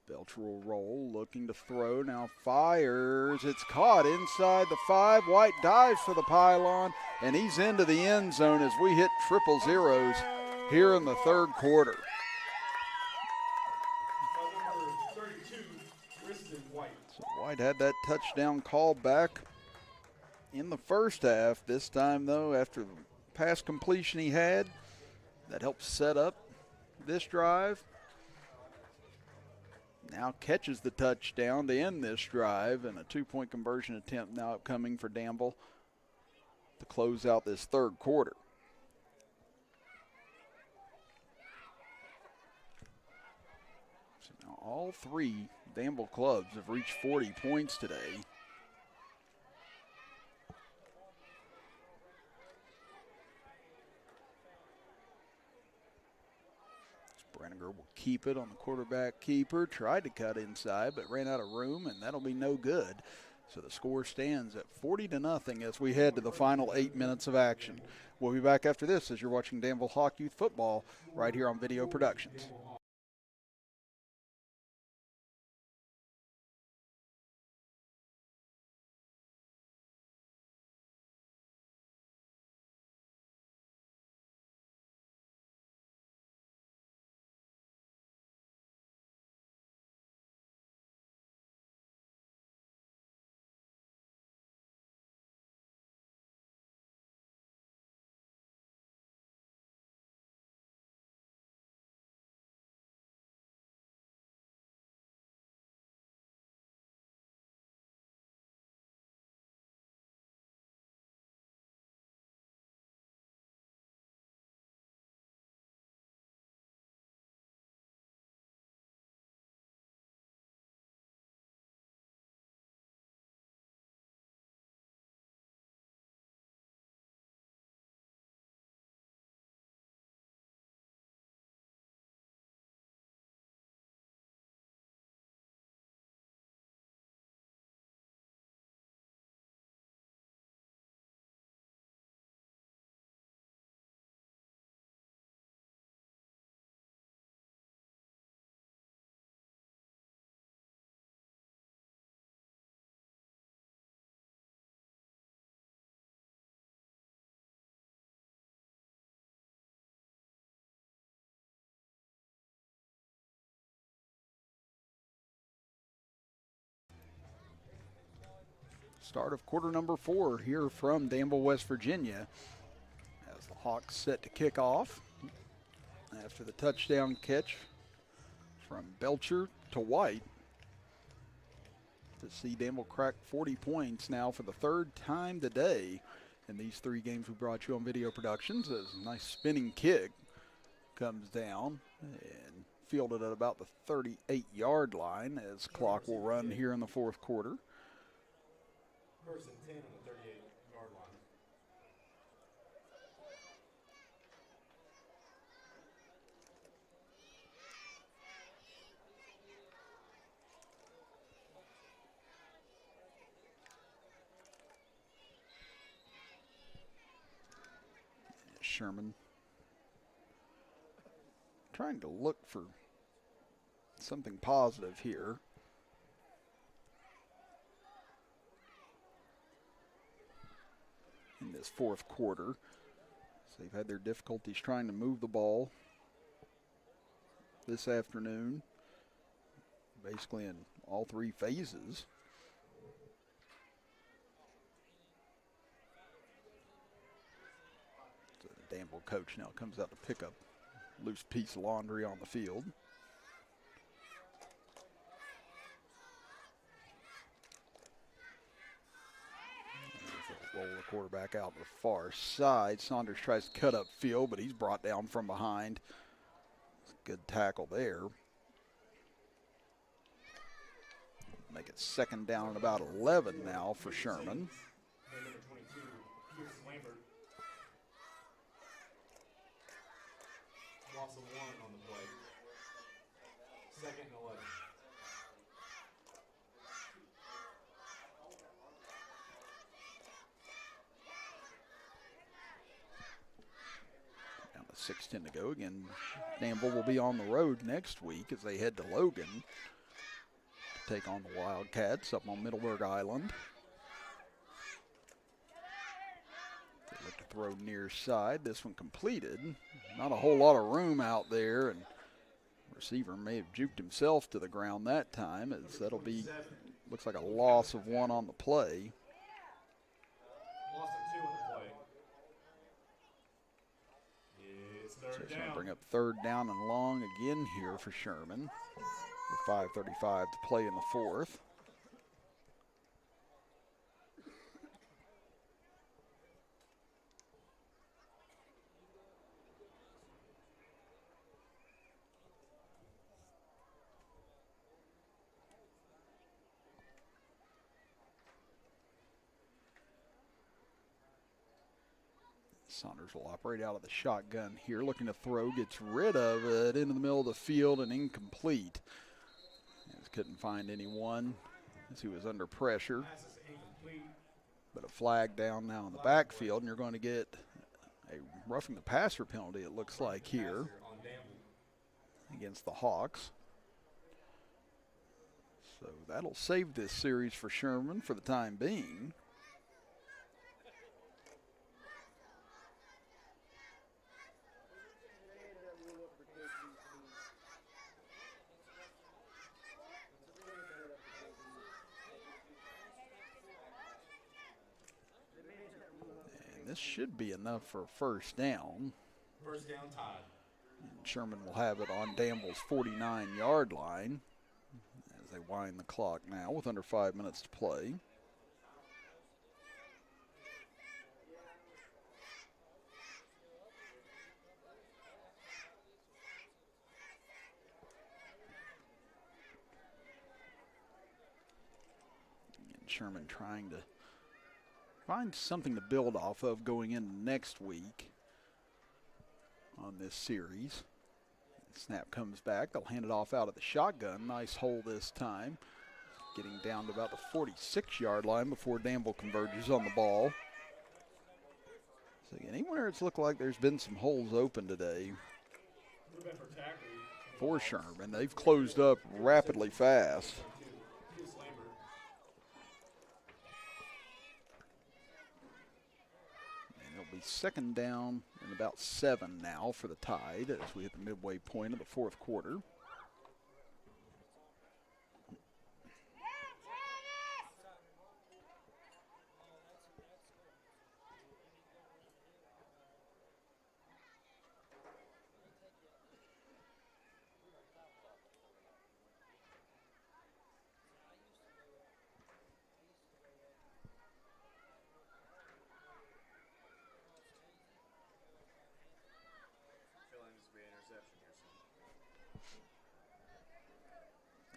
Belcher will roll, looking to throw, now fires, it's caught inside the 5, White dives for the pylon, and he's into the end zone as we hit triple zeros here in the third quarter. Number 32, Kristen White. So White had that touchdown call back in the first half. This time, though, after the pass completion he had, that helped set up this drive. Now catches the touchdown to end this drive, and a two-point conversion attempt now upcoming for Danville to close out this third quarter. So now all three Danville clubs have reached 40 points today. Brenninger will keep it on the quarterback keeper. Tried to cut inside, but ran out of room, and that'll be no good. So the score stands at 40-0 as we head to the final 8 minutes of action. We'll be back after this as you're watching Danville Hawk Youth Football right here on Video Productions. Start of quarter number 4 here from Danville, West Virginia, as the Hawks set to kick off after the touchdown catch from Belcher to White. To see Danville crack 40 points now for the third time today in these 3 games we brought you on Video Productions. As a nice spinning kick comes down and fielded at about the 38-yard line as clock will run here in the fourth quarter. First and 10 on the 38-yard line. Sherman trying to look for something positive here. In this fourth quarter. So they've had their difficulties trying to move the ball this afternoon, basically in all 3 phases. So the Danville coach now comes out to pick up a loose piece of laundry on the field. Roll the quarterback out to the far side. Saunders tries to cut up field, but he's brought down from behind. Good tackle there. Make it second down and about 11 now for Sherman. Loss of 1 on the play. Second and 11. Down to 6:10 to go. Again, Danville will be on the road next week as they head to Logan to take on the Wildcats up on Middleburg Island. They look to throw near side. This one completed. Not a whole lot of room out there, and receiver may have juked himself to the ground that time, as that'll be, looks like a loss of 1 on the play. So it's going to bring up 3rd down and long again here for Sherman with 5:35 to play in the 4th. Saunders will operate out of the shotgun here, looking to throw, gets rid of it into the middle of the field and incomplete. As couldn't find anyone as he was under pressure. But a flag down now in the backfield, and you're going to get a roughing the passer penalty, it looks like here, against the Hawks. So that'll save this series for Sherman for the time being. This should be enough for a 1st down. 1st down tied. And Sherman will have it on Danville's 49-yard line as they wind the clock now with under 5 minutes to play. And Sherman trying to find something to build off of going into next week on this series. Snap comes back. They'll hand it off out of the shotgun. Nice hole this time. Getting down to about the 46-yard line before Danville converges on the ball. So again, anywhere it's looked like there's been some holes open today for Sherman. They've closed up rapidly fast. Be 2nd down and about 7 now for the Tide as we hit the midway point of the 4th quarter.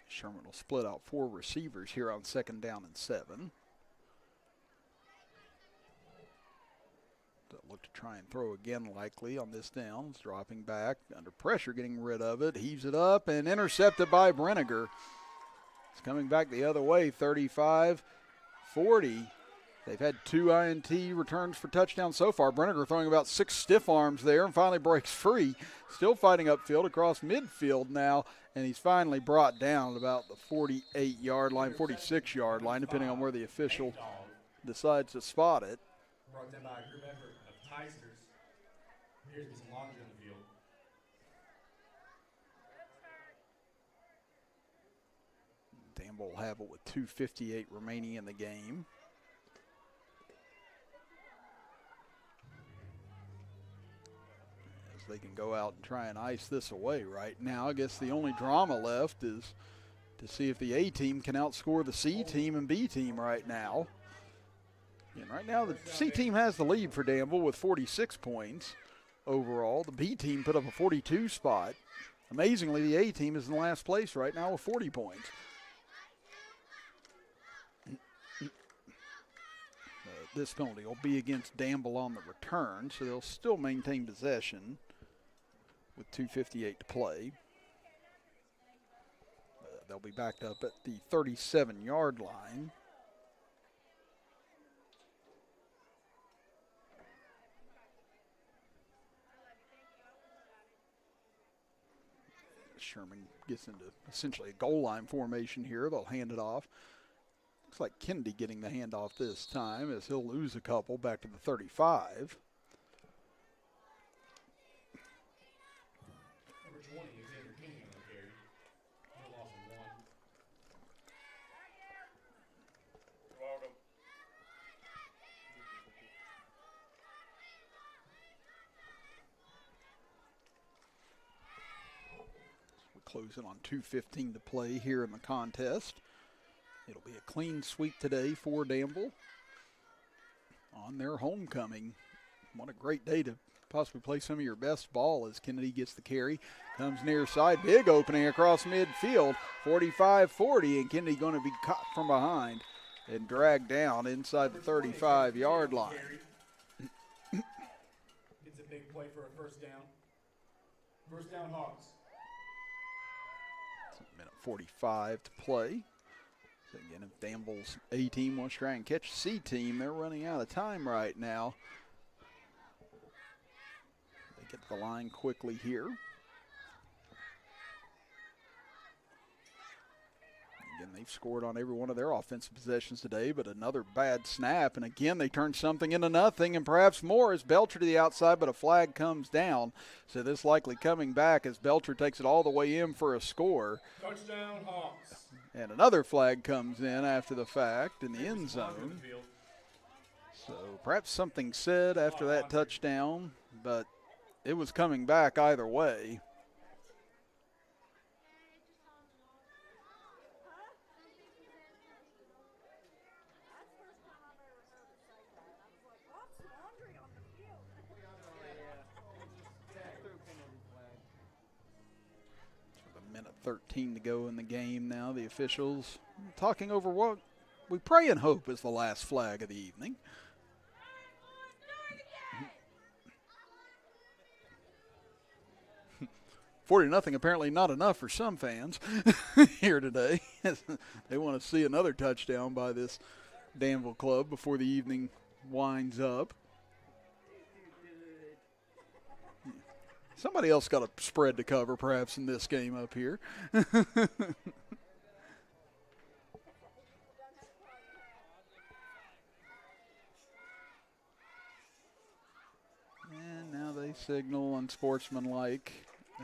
Sherman will split out 4 receivers here on 2nd down and 7. They'll look to try and throw again likely on this down. It's dropping back, under pressure, getting rid of it. Heaves it up and intercepted by Brenniger. It's coming back the other way, 35, 40. They've had 2 INT returns for touchdowns so far. Brenniger throwing about 6 stiff arms there and finally breaks free. Still fighting upfield across midfield now, and he's finally brought down at about the 48-yard line, 46-yard line, depending on where the official decides to spot it. Brought down by a group effort of Teisters. Here's some laundry on the field. Danville will have it with 2:58 remaining in the game. As they can go out and try and ice this away right now. I guess the only drama left is to see if the A team can outscore the C team and B team right now. And right now the C team has the lead for Danville with 46 points overall. The B team put up a 42 spot. Amazingly, the A team is in last place right now with 40 points. This penalty will be against Danville on the return, so they'll still maintain possession with 2:58 to play. They'll be backed up at the 37-yard line. Sherman gets into essentially a goal line formation here. They'll hand it off. Looks like Kennedy getting the handoff this time as he'll lose a couple back to the 35. Number 20 is Xavier King on the carry. He lost 1. You're welcome. Closing on 2:15 to play here in the contest. It'll be a clean sweep today for Danville on their homecoming. What a great day to possibly play some of your best ball as Kennedy gets the carry. Comes near side, big opening across midfield, 45-40, and Kennedy going to be caught from behind and dragged down inside the 35-yard line. It's a big play for a first down. First down, Hawks. It's a minute 45 to play. So again, if Danville's A team wants to try and catch C team, they're running out of time right now. They get to the line quickly here. Again, they've scored on every one of their offensive possessions today, but another bad snap. And again, they turn something into nothing and perhaps more as Belcher to the outside, but a flag comes down. So this likely coming back as Belcher takes it all the way in for a score. Touchdown, Hawks. And another flag comes in after the fact in the end zone. So perhaps something said after that touchdown, but it was coming back either way. A minute 13 to go in the game now. The officials talking over what we pray and hope is the last flag of the evening. 40-0 apparently not enough for some fans here today. They want to see another touchdown by this Danville club before the evening winds up. Somebody else got a spread to cover perhaps in this game up here. And now they signal unsportsmanlike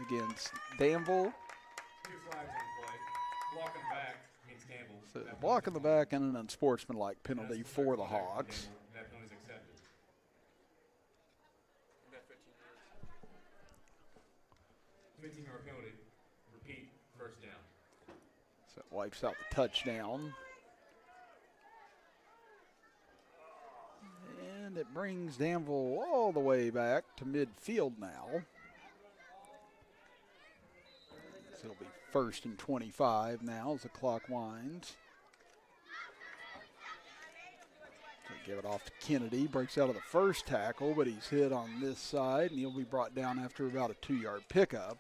against Danville. Two flags in play. Block in the back against Danville. So the block in the back and an unsportsmanlike penalty for the Hawks. That penalty is accepted. 15-yard penalty. Repeat, first down. So it wipes out the touchdown. And it brings Danville all the way back to midfield now. So it'll be 1st and 25 now as the clock winds. So give it off to Kennedy. Breaks out of the first tackle, but he's hit on this side, and he'll be brought down after about a 2-yard pickup.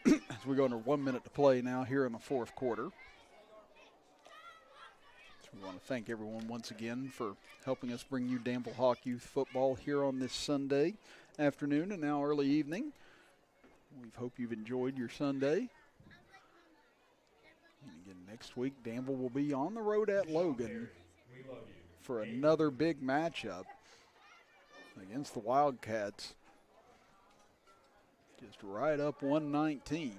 As we go under 1 minute to play now here in the fourth quarter. So we want to thank everyone once again for helping us bring you Danville Hawk Youth Football here on this Sunday afternoon and now early evening. We hope you've enjoyed your Sunday. And again, next week, Danville will be on the road at Logan for another big matchup against the Wildcats. Just right up 119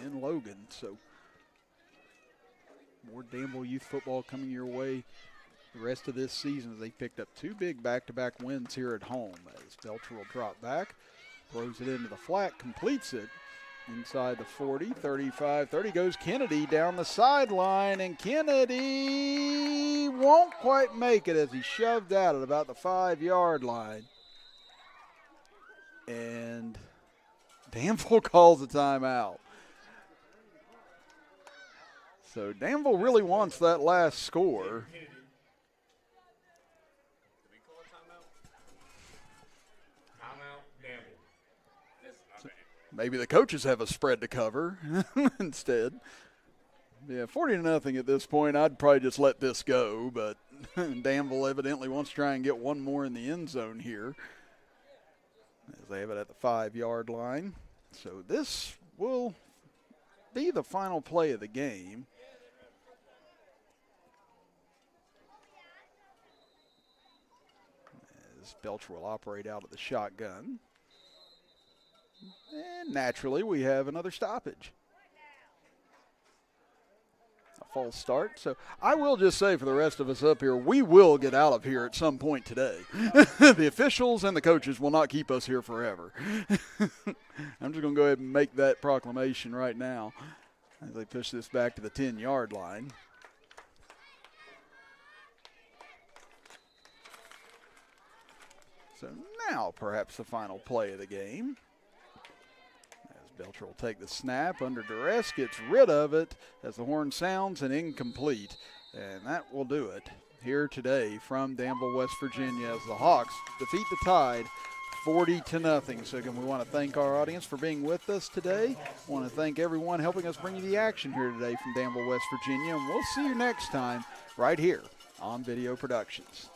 in Logan. So more Danville youth football coming your way the rest of this season as they picked up 2 big back-to-back wins here at home. As Belcher will drop back, throws it into the flat, completes it inside the 40, 35, 30 goes Kennedy down the sideline, and Kennedy won't quite make it as he shoved out at about the 5-yard line. And Danville calls a timeout. So Danville really wants that last score. Maybe the coaches have a spread to cover instead. Yeah, 40-0 at this point. I'd probably just let this go, but Danville evidently wants to try and get one more in the end zone here as they have it at the 5-yard line. So this will be the final play of the game. As Belcher will operate out of the shotgun. And naturally, we have another stoppage. A false start. So I will just say for the rest of us up here, we will get out of here at some point today. The officials and the coaches will not keep us here forever. I'm just going to go ahead and make that proclamation right now as they push this back to the 10-yard line. So now perhaps the final play of the game. As Belcher will take the snap under duress, gets rid of it as the horn sounds and incomplete. And that will do it here today from Danville, West Virginia, as the Hawks defeat the Tide 40-0. So again, we want to thank our audience for being with us today. I want to thank everyone helping us bring you the action here today from Danville, West Virginia. And we'll see you next time right here on Video Productions.